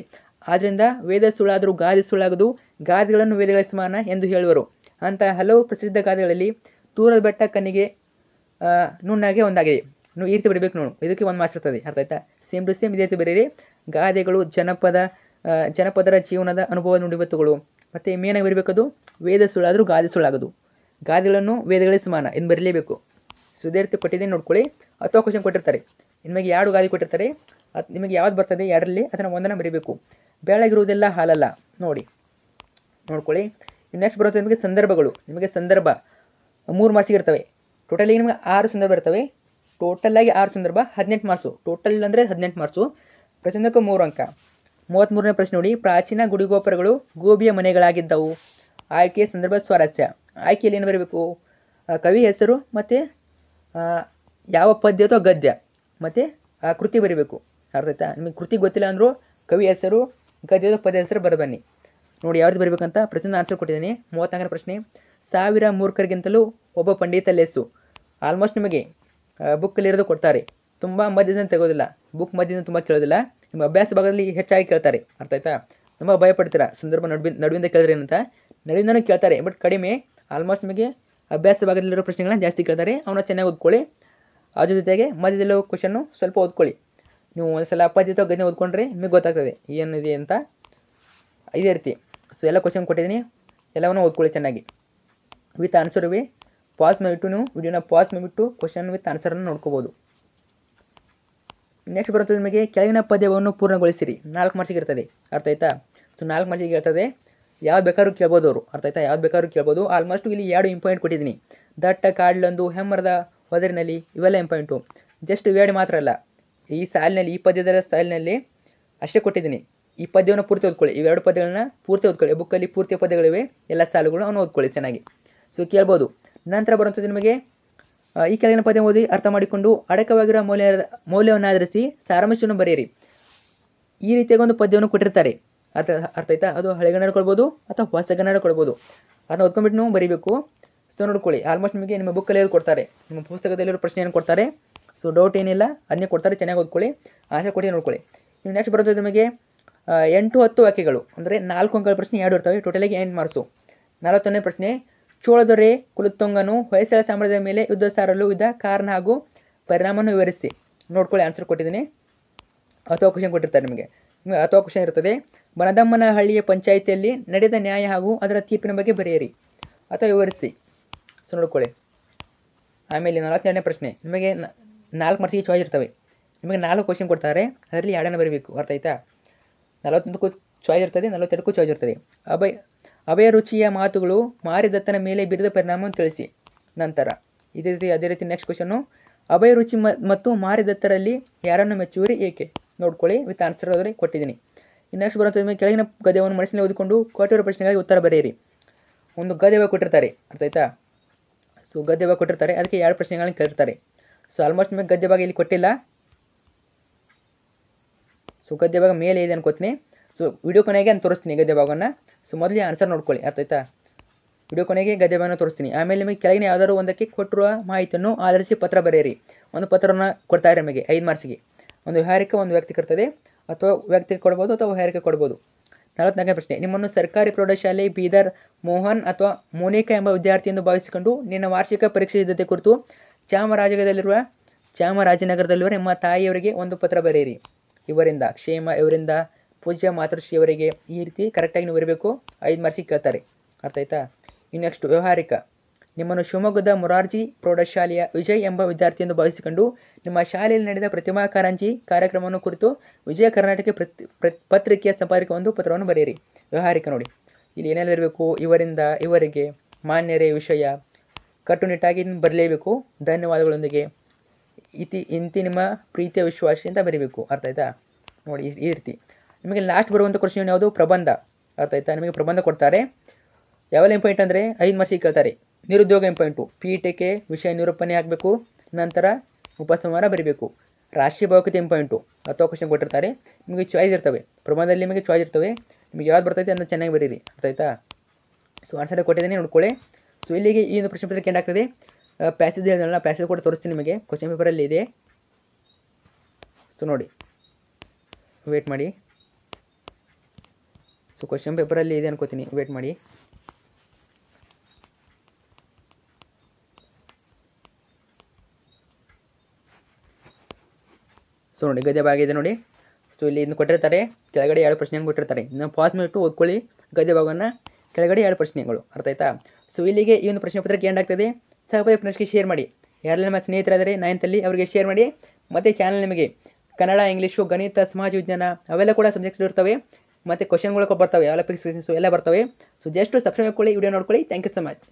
ಆದ್ದರಿಂದ ವೇದ ಸುಳ್ಳಾದರೂ ಗಾದೆ ಸುಳ್ಳಾಗದು, ಗಾದೆಗಳನ್ನು ವೇದಗಳ ಸಮಾನ ಎಂದು ಹೇಳುವರು. ಅಂತಹ ಹಲವು ಪ್ರಸಿದ್ಧ ಗಾದೆಗಳಲ್ಲಿ ದೂರದ ಬೆಟ್ಟ ಕಣ್ಣಿಗೆ ನುಣ್ಣಗೆ ಒಂದಾಗಿದೆ. ನೀವು ಈ ರೀತಿ ಬರೀಬೇಕು ನೋಡಿ, ಇದಕ್ಕೆ 1 ಮಾರ್ಕ್ಸ್ ಇರ್ತದೆ, ಅರ್ಥ ಆಯ್ತಾ? ಸೇಮ್ ಟು ಸೇಮ್ ಇದೇ ರೀತಿ ಬರೀರಿ. ಗಾದೆಗಳು ಜನಪದರ ಜೀವನದ ಅನುಭವ ನುಡಿಮುತ್ತುಗಳು, ಮತ್ತು ಮೇನಾಗಿ ಬರೀಬೇಕದು ವೇದ ಸುಳ್ಳಾದರೂ ಗಾದೆ ಸುಳ್ಳಾಗದು, ಗಾದೆಗಳನ್ನು ವೇದಗಳಿಗೆ ಸಮಾನ ಎಂದು ಬರೀಲೇಬೇಕು. ಸೊ ಇದೇ ರೀತಿ ಕೊಟ್ಟಿದ್ದೀನಿ, ನೋಡ್ಕೊಳ್ಳಿ. ಅಥವಾ ಕ್ವಶನ್ ಕೊಟ್ಟಿರ್ತಾರೆ, ನಿಮಗೆ 2 ಗಾದೆ ಕೊಟ್ಟಿರ್ತಾರೆ, ನಿಮಗೆ ಯಾವ್ದು ಬರ್ತದೆ 2ರಲ್ಲಿ ಅದನ್ನು 1 ಬರೀಬೇಕು. ಬೆಳಗಿರುವುದೆಲ್ಲ ಹಾಲಲ್ಲ, ನೋಡ್ಕೊಳ್ಳಿ. ನೆಕ್ಸ್ಟ್ ಬರುತ್ತೆ ನಿಮಗೆ ಸಂದರ್ಭಗಳು. ನಿಮಗೆ ಸಂದರ್ಭ 3 ಮಾರ್ಕ್ಸಿಗೆ ಇರ್ತವೆ. ಟೋಟಲಿ ನಿಮಗೆ 6 ಸಂದರ್ಭ ಇರ್ತವೆ. ಟೋಟಲಾಗಿ 6 ಸಂದರ್ಭ 18 ಮಾರ್ಕ್ಸು. ಟೋಟಲ್ ಅಂದರೆ 18 ಮಾರ್ಕ್ಸು, ಪ್ರತಿಯೊಂದಕ್ಕೂ 3 ಅಂಕ. 33ನೇ ಪ್ರಶ್ನೆ ನೋಡಿ, ಪ್ರಾಚೀನ ಗುಡಿಗೋಪುರಗಳು ಗೋಬಿಯ ಮನೆಗಳಾಗಿದ್ದವು. ಆಯ್ಕೆ ಸಂದರ್ಭ ಸ್ವಾರಸ್ಯ. ಆಯ್ಕೆಯಲ್ಲಿ ಏನು ಬರಬೇಕು? ಕವಿ ಹೆಸರು ಮತ್ತು ಯಾವ ಪದ್ಯ ಅಥವಾ ಗದ್ಯ ಮತ್ತು ಆ ಕೃತಿ ಬರೀಬೇಕು. ಅರ್ಥ ಆಯ್ತಾ? ನಿಮಗೆ ಕೃತಿ ಗೊತ್ತಿಲ್ಲ ಅಂದರೂ ಕವಿ ಹೆಸರು, ಗದ್ಯದ ಪದ್ಯ ಹೆಸರು ಬರಬನ್ನಿ. ನೋಡಿ ಯಾವ್ದು ಬರೀಬೇಕಂತ ಪ್ರತಿಯೊಂದು ಆನ್ಸರ್ ಕೊಟ್ಟಿದ್ದೀನಿ. 34ನೇ ಪ್ರಶ್ನೆ, 1000 ಮೂರ್ಖರಿಗಿಂತಲೂ ಒಬ್ಬ ಪಂಡಿತ ಲೆಸ್ಸು. ಆಲ್ಮೋಸ್ಟ್ ನಿಮಗೆ ಬುಕ್ಕಲ್ಲಿರೋದು ಕೊಡ್ತಾರೆ, ತುಂಬ ಮಧ್ಯದಿಂದ ತೆಗೋದಿಲ್ಲ, ಬುಕ್ ಮಧ್ಯದಿಂದ ತುಂಬ ಕೇಳೋದಿಲ್ಲ, ನಿಮ್ಮ ಅಭ್ಯಾಸ ಭಾಗದಲ್ಲಿ ಹೆಚ್ಚಾಗಿ ಕೇಳ್ತಾರೆ. ಅರ್ಥ ಆಯ್ತಾ? ತುಂಬ ಭಯಪಡ್ತೀರಾ ಸಂದರ್ಭ ನಡುವಿಂದ ಕೇಳಿದ್ರೆ ಅಂತ, ನಡುವಿಂದನೂ ಕೇಳ್ತಾರೆ, ಬಟ್ ಕಡಿಮೆ. ಆಲ್ಮೋಸ್ಟ್ ನಿಮಗೆ ಅಭ್ಯಾಸ ಭಾಗದಲ್ಲಿರೋ ಪ್ರಶ್ನೆಗಳನ್ನ ಜಾಸ್ತಿ ಕೇಳ್ತಾರೆ, ಅವನ್ನ ಚೆನ್ನಾಗಿ ಓದ್ಕೊಳ್ಳಿ. ಅದ್ರ ಜೊತೆಗೆ ಮಧ್ಯದಲ್ಲಿರೋ ಕ್ವಶನ್ನು ಸ್ವಲ್ಪ ಓದ್ಕೊಳ್ಳಿ. ನೀವು ಒಂದು ಸಲ ಪದ್ಯ ಅಥವಾ ಗದ್ಯ ಓದ್ಕೊಂಡ್ರೆ ನಿಮಗೆ ಗೊತ್ತಾಗ್ತದೆ ಏನಿದೆ ಅಂತ. ಇದೇ ರೀತಿ ಎಲ್ಲ ಕ್ವಶನ್ ಕೊಟ್ಟಿದ್ದೀನಿ, ಎಲ್ಲವನ್ನೂ ಓದ್ಕೊಳ್ಳಿ ಚೆನ್ನಾಗಿ ವಿತ್ ಆನ್ಸರ್ ಇವೆ. ಪಾಸ್ ಮಾಡಿಬಿಟ್ಟು ನೀವು ವಿಡಿಯೋನ ಪಾಸ್ ಮಾಡಿಬಿಟ್ಟು ಕ್ವಶನ್ ವಿತ್ ಆನ್ಸರನ್ನು ನೋಡ್ಕೋಬೋದು. ನೆಕ್ಸ್ಟ್ ಬರುತ್ತೆ ನಿಮಗೆ ಕೆಳಗಿನ ಪದ್ಯವನ್ನು ಪೂರ್ಣಗೊಳಿಸಿರಿ. 4 ಮಾರ್ಕ್ಸಿಗೆ ಇರ್ತದೆ. ಅರ್ಥ ಆಯ್ತಾ? 4 ಮಾರ್ಕ್ಸಿಗೆ ಇರ್ತದೆ. ಯಾವ್ದು ಬೇಕಾದ್ರೂ ಕೇಳ್ಬೋದು ಅವರು. ಅರ್ಥ ಆಯ್ತಾ? ಯಾವ್ದು ಬೇಕಾದ್ರೂ ಕೇಳ್ಬೋದು. ಆಲ್ಮೋಸ್ಟ್ ಇಲ್ಲಿ 2 ಇಂಪಾಯಿಂಟ್ ಕೊಟ್ಟಿದ್ದೀನಿ. ದಟ್ಟ ಕಾಡ್ಲೊಂದು ಹೆಮ್ಮರದ ಹೊದರಿನಲ್ಲಿ, ಇವೆಲ್ಲ ಇಂಪಾಯಿಂಟು. ಜಸ್ಟ್ ಇವೆರಡು ಮಾತ್ರ ಅಲ್ಲ, ಈ ಸಾಲಿನಲ್ಲಿ, ಈ ಪದ್ಯದ ಸಾಲಿನಲ್ಲಿ ಅಷ್ಟೇ ಕೊಟ್ಟಿದ್ದೀನಿ. ಈ ಪದ್ಯವನ್ನು ಪೂರ್ತಿ ಓದ್ಕೊಳ್ಳಿ, ಇವೆರಡು ಪದ್ಯಗಳನ್ನ ಪೂರ್ತಿ ಓದ್ಕೊಳ್ಳಿ. ಬುಕ್ಕಲ್ಲಿ ಪೂರ್ತಿ ಪದ್ಯಗಳಿವೆ, ಎಲ್ಲ ಸಾಲುಗಳು ಅವನು ಓದ್ಕೊಳ್ಳಿ ಚೆನ್ನಾಗಿ. ಸೊ ಕೇಳ್ಬೋದು. ನಂತರ ಬರುವಂಥದ್ದು ನಿಮಗೆ ಈ ಕೆಳಗಿನ ಪದ್ಯ ಓದಿ ಅರ್ಥ ಮಾಡಿಕೊಂಡು ಅಡಕವಾಗಿರೋ ಮೌಲ್ಯವನ್ನು ಆಧರಿಸಿ ಸಾರಾಂಶವನ್ನು ಬರೆಯಿರಿ. ಈ ರೀತಿಯಾಗಿ ಒಂದು ಪದ್ಯವನ್ನು ಕೊಟ್ಟಿರ್ತಾರೆ. ಅರ್ಥ ಆಯ್ತಾ? ಅದು ಹಳೆಗನ್ನಡ ಕೊಡ್ಬೋದು ಅಥವಾ ಹೊಸಗನ್ನಡ ಕೊಡ್ಬೋದು. ಅದನ್ನ ಓದ್ಕೊಂಡ್ಬಿಟ್ಟು ನೀವು ಬರೀಬೇಕು. ಸೊ ನೋಡ್ಕೊಳ್ಳಿ, ಆಲ್ಮೋಸ್ಟ್ ನಿಮಗೆ ನಿಮ್ಮ ಬುಕ್ಕಲ್ಲಿ ಕೊಡ್ತಾರೆ, ನಿಮ್ಮ ಪುಸ್ತಕದಲ್ಲಿರೋ ಪ್ರಶ್ನೆಯನ್ನು ಕೊಡ್ತಾರೆ. ಸೊ ಡೌಟ್ ಏನಿಲ್ಲ, ಅದನ್ನೇ ಕೊಡ್ತಾರೆ, ಚೆನ್ನಾಗಿ ಓದ್ಕೊಳ್ಳಿ. ಆಸೆ ಕೊಟ್ಟು ನೋಡ್ಕೊಳ್ಳಿ. ನೀವು ನೆಕ್ಸ್ಟ್ ಬರೋದು ನಿಮಗೆ 8-10 ವಾಕ್ಯಗಳು, ಅಂದರೆ 4 ಅಂಕಗಳ ಪ್ರಶ್ನೆ 2 ಇರ್ತವೆ. ಟೋಟಲಾಗಿ 8 ಮಾರ್ಕ್ಸು. 41ನೇ ಪ್ರಶ್ನೆ, ಚೋಳದೊರೆ ಕುಲತ್ತುಂಗನು ಹೊಯ್ಸಳ ಸಾಮ್ರಾಜ್ಯದ ಮೇಲೆ ಯುದ್ಧ ಸಾರಲು ಇದ್ದ ಕಾರಣ ಹಾಗೂ ಪರಿಣಾಮವನ್ನು ವಿವರಿಸಿ. ನೋಡ್ಕೊಳ್ಳಿ, ಆನ್ಸರ್ ಕೊಟ್ಟಿದ್ದೀನಿ. ಅಥವಾ ಕ್ವಶನ್ ಕೊಟ್ಟಿರ್ತಾರೆ ನಿಮಗೆ ಅಥವಾ ಕ್ವಶನ್ ಇರ್ತದೆ. ಬನದಮ್ಮನಹಳ್ಳಿಯ ಪಂಚಾಯಿತಿಯಲ್ಲಿ ನಡೆದ ನ್ಯಾಯ ಹಾಗೂ ಅದರ ತೀರ್ಪಿನ ಬಗ್ಗೆ ಬರೆಯಿರಿ ಅಥವಾ ವಿವರಿಸಿ. ಸೊ ನೋಡ್ಕೊಳ್ಳಿ. ಆಮೇಲೆ 42ನೇ ಪ್ರಶ್ನೆ, ನಿಮಗೆ 4 ಮಾರ್ಕ್ಸಿಗೆ ಚಾಯ್ಸ್ ಇರ್ತವೆ. ನಿಮಗೆ 4 ಕ್ವಶನ್ ಕೊಡ್ತಾರೆ, ಅದರಲ್ಲಿ 2 ಬರೀಬೇಕು. ಅರ್ಥ ಆಯ್ತಾ? 41ಕ್ಕೂ ಚಾಯ್ಸ್ ಇರ್ತದೆ, 42ಕ್ಕೂ ಚಾಯ್ಸ್ ಇರ್ತದೆ. ಅಭಯ ರುಚಿಯ ಮಾತುಗಳು ಮಾರಿದತ್ತನ ಮೇಲೆ ಬೀರಿದ ಪರಿಣಾಮವನ್ನು ತಿಳಿಸಿ. ನಂತರ ಅದೇ ರೀತಿ ನೆಕ್ಸ್ಟ್ ಕ್ವಶನ್ನು, ಅಭಯ ರುಚಿ ಮತ್ತು ಮಾರಿದತ್ತರಲ್ಲಿ ಯಾರನ್ನು ಮೆಚ್ಚುವಿರಿ, ಏಕೆ? ನೋಡ್ಕೊಳ್ಳಿ, ವಿತ್ ಆನ್ಸರ್ ಅದರಲ್ಲಿ ಕೊಟ್ಟಿದ್ದೀನಿ. ನೆಕ್ಸ್ಟ್ ಬರುವಂಥ ನಿಮಗೆ ಕೆಳಗಿನ ಗದ್ಯವನ್ನು ಮನಸ್ಸಿನಲ್ಲಿ ಓದಿಕೊಂಡು ಕೊಟ್ಟಿರೋ ಪ್ರಶ್ನೆಗಳಿಗೆ ಉತ್ತರ ಬರೆಯಿರಿ. ಒಂದು ಗದ್ಯ ಕೊಟ್ಟಿರ್ತಾರೆ. ಅರ್ಥ ಆಯ್ತಾ? ಸೊ ಗದ್ಯ ಕೊಟ್ಟಿರ್ತಾರೆ, ಅದಕ್ಕೆ 2 ಪ್ರಶ್ನೆಗಳನ್ನ ಕೇಳಿರ್ತಾರೆ. ಸೊ ಆಲ್ಮೋಸ್ಟ್ ನಿಮಗೆ ಗದ್ಯ ಭಾಗ ಇಲ್ಲಿ ಕೊಟ್ಟಿಲ್ಲ. ಸೊ ಗದ್ಯ ಭಾಗ ಮೇಲೆ ಇದೆ ಅನ್ಕೋತೀನಿ. ಸೊ ವಿಡಿಯೋ ಕೊನೆಗೆ ನಾನು ತೋರಿಸ್ತೀನಿ ಗದ್ಯ ಭಾಗವನ್ನು. ಸೊ ಮೊದಲೇ ಆನ್ಸರ್ ನೋಡ್ಕೊಳ್ಳಿ. ಅರ್ಥ ಆಯ್ತಾ? ವಿಡಿಯೋ ಕೊನೆಗೆ ಗದ್ಯ ಭಾಗನ ತೋರಿಸ್ತೀನಿ. ಆಮೇಲೆ ನಿಮಗೆ ಕೆಳಗಿನ ಯಾವುದಾದ್ರು ಒಂದಕ್ಕೆ ಕೊಟ್ಟಿರುವ ಮಾಹಿತಿಯನ್ನು ಆಧರಿಸಿ ಪತ್ರ ಬರೆಯಿರಿ. ಒಂದು ಪತ್ರವನ್ನು ಕೊಡ್ತಾರೆ ನಿಮಗೆ 5 ಮಾರ್ಕ್ಸಿಗೆ. ಒಂದು ವ್ಯವಹಾರಿಕ, ಒಂದು ವ್ಯಕ್ತಿಗೆ ಇರ್ತದೆ. ಅಥವಾ ವ್ಯಕ್ತಿಗೆ ಕೊಡ್ಬೋದು ಅಥವಾ ವ್ಯವಹಾರಿಕ ಕೊಡ್ಬೋದು. 44ನೇ ಪ್ರಶ್ನೆ, ನಿಮ್ಮನ್ನು ಸರ್ಕಾರಿ ಪ್ರೌಢಶಾಲೆ ಬೀದರ್ ಮೋಹನ್ ಅಥವಾ ಮೋನಿಕಾ ಎಂಬ ವಿದ್ಯಾರ್ಥಿ ಎಂದು ಭಾವಿಸಿಕೊಂಡು ನಿನ್ನ ವಾರ್ಷಿಕ ಪರೀಕ್ಷೆ ಸಿದ್ಧತೆ ಕುರಿತು ಚಾಮರಾಜನಗರದಲ್ಲಿರುವ ನಿಮ್ಮ ತಾಯಿಯವರಿಗೆ ಒಂದು ಪತ್ರ ಬರೆಯಿರಿ. ಇವರಿಂದ ಕ್ಷೇಮ, ಇವರಿಂದ ಪೂಜ್ಯ ಮಾತೃಶ್ರೀಯವರಿಗೆ, ಈ ರೀತಿ ಕರೆಕ್ಟಾಗಿ ನೀವು ಬರಬೇಕು. 5 ಮಾರ್ಕ್ಸಿಗೆ ಕೇಳ್ತಾರೆ. ಅರ್ಥ ಆಯ್ತಾ? ಇನ್ನು ನೆಕ್ಸ್ಟ್ ವ್ಯವಹಾರಿಕ, ನಿಮ್ಮನ್ನು ಶಿವಮೊಗ್ಗದ ಮೊರಾರ್ಜಿ ಪ್ರೌಢಶಾಲೆಯ ವಿಜಯ್ ಎಂಬ ವಿದ್ಯಾರ್ಥಿ ಎಂದು ಭಾವಿಸಿಕೊಂಡು ನಿಮ್ಮ ಶಾಲೆಯಲ್ಲಿ ನಡೆದ ಪ್ರತಿಮಾ ಕಾರಂಜಿ ಕಾರ್ಯಕ್ರಮವನ್ನು ಕುರಿತು ವಿಜಯ ಕರ್ನಾಟಕ ಪತ್ರಿಕೆಯ ಸಂಪಾದಕ ಒಂದು ಪತ್ರವನ್ನು ಬರೆಯಿರಿ. ವ್ಯವಹಾರಿಕ ನೋಡಿ, ಇಲ್ಲಿ ಏನೆಲ್ಲ ಇರಬೇಕು, ಇವರಿಂದ ಇವರಿಗೆ, ಮಾನ್ಯರೇ, ವಿಷಯ, ಕಟ್ಟುನಿಟ್ಟಾಗಿ ಬರಲೇಬೇಕು, ಧನ್ಯವಾದಗಳೊಂದಿಗೆ, ಇಂತಿ ನಿಮ್ಮ ಪ್ರೀತಿಯ ವಿಶ್ವಾಸ ಅಂತ ಬರೀಬೇಕು. ಅರ್ಥ ಆಯ್ತಾ? ನೋಡಿ, ಈ ರೀತಿ ನಿಮಗೆ ಲಾಸ್ಟ್ ಬರುವಂಥ ಕ್ವಶನ್ ಯಾವುದು? ಪ್ರಬಂಧ. ಅರ್ಥ ಆಯ್ತಾ? ನಿಮಗೆ ಪ್ರಬಂಧ ಕೊಡ್ತಾರೆ. ಯಾವೆಲ್ಲ ಇಂಪಾಯಿಂಟ್ ಅಂದರೆ 5 ಮಾರ್ಕ್ಸಿಗೆ ಕೇಳ್ತಾರೆ. ನಿರುದ್ಯೋಗ ಇಂಪಾಯಿಂಟು, ಪೀಠಿಕೆ, ವಿಷಯ ನಿರೂಪಣೆ ಆಗಬೇಕು, ನಂತರ ಉಪಸಂಹಾರ ಬರೀಬೇಕು. ರಾಷ್ಟ್ರೀಯ ಭಾವಕತೆ ಇಂಪಾಯಿಂಟು ಅಥವಾ ಕ್ವಶನ್ ಕೊಟ್ಟಿರ್ತಾರೆ. ನಿಮಗೆ ಚಾಯ್ಸ್ ಇರ್ತವೆ, ಪ್ರಬಂಧದಲ್ಲಿ ನಿಮಗೆ ಚಾಯ್ಸ್ ಇರ್ತವೆ. ನಿಮಗೆ ಯಾವ್ದು ಬರ್ತೈತೆ ಅದನ್ನು ಚೆನ್ನಾಗಿ ಬರೀರಿ. ಅರ್ಥ ಆಯ್ತಾ? ಸೊ ಆನ್ಸರ್ ಕೊಟ್ಟಿದ್ದೀನಿ, ನೋಡ್ಕೊಳ್ಳಿ. ಸೊ ಇಲ್ಲಿಗೆ ಈ ಒಂದು ಪ್ರಶ್ನೆ ಪತ್ರಿಕೆ ಎಂಡಾಗ್ತದೆ. ಪ್ಯಾಸೇಜ್ ಹೇಳಿದ್ನಲ್ಲ, ಪ್ಯಾಸೇಜ್ ಕೂಡ ತೋರಿಸ್ತೀನಿ ನಿಮಗೆ, ಕ್ವಶನ್ ಪೇಪರಲ್ಲಿ ಇದೆ. ಸೊ ನೋಡಿ, ವೇಟ್ ಮಾಡಿ. ಸೊ ಕ್ವಶನ್ ಪೇಪರಲ್ಲಿ ಇದೆ ಅನ್ಕೋತೀನಿ, ವೇಟ್ ಮಾಡಿ. ಸೊ ನೋಡಿ, ಗದ್ಯ ಭಾಗ ಇದೆ ನೋಡಿ. ಸೊ ಇಲ್ಲಿ ಇದನ್ನು ಕೊಟ್ಟಿರ್ತಾರೆ, ಕೆಳಗಡೆ 2 ಪ್ರಶ್ನೆಗಳು ಕೊಟ್ಟಿರ್ತಾರೆ. ನಾವು ಪಾಸ್ ಮಾಡಿಬಿಟ್ಟು ಓದ್ಕೊಳ್ಳಿ ಗದ್ಯ ಭಾಗವನ್ನು. ಕೆಳಗಡೆ 2 ಪ್ರಶ್ನೆಗಳು. ಅರ್ಥ ಆಯ್ತಾ? ಸೊ ಇಲ್ಲಿಗೆ ಈ ಒಂದು ಪ್ರಶ್ನೆ ಪತ್ರಿಕೆ ಎಂಡ್ ಆಗ್ತದೆ. ಸಹಪಾಠಿ ಫ್ರೆಂಡ್ಸ್ಗೆ ಶೇರ್ ಮಾಡಿ. ಯಾರೆಲ್ಲ ನಮ್ಮ ಸ್ನೇಹಿತರಾದರೆ 9th ಅವರಿಗೆ ಶೇರ್ ಮಾಡಿ. ಮತ್ತು ಚಾನಲ್ ನಿಮಗೆ ಕನ್ನಡ, ಇಂಗ್ಲೀಷು, ಗಣಿತ, ಸಮಾಜ ವಿಜ್ಞಾನ ಅವೆಲ್ಲ ಕೂಡ ಸಬ್ಜೆಕ್ಟ್ಸ್ ಇರ್ತವೆ. ಮತ್ತು ಕ್ವಶನ್ಗಳು ಬರ್ತವೆ, ಎಲ್ಲ ಫಿಕ್ಸ್ ಎಲ್ಲ ಬರ್ತವೆ. ಸೊ ಜಸ್ಟ್ ಸಬ್ಸ್ಕ್ರೈಬ್ ಮಾಡ್ಕೊಳ್ಳಿ, ವಿಡಿಯೋ ನೋಡ್ಕೊಳ್ಳಿ. Thank you so much.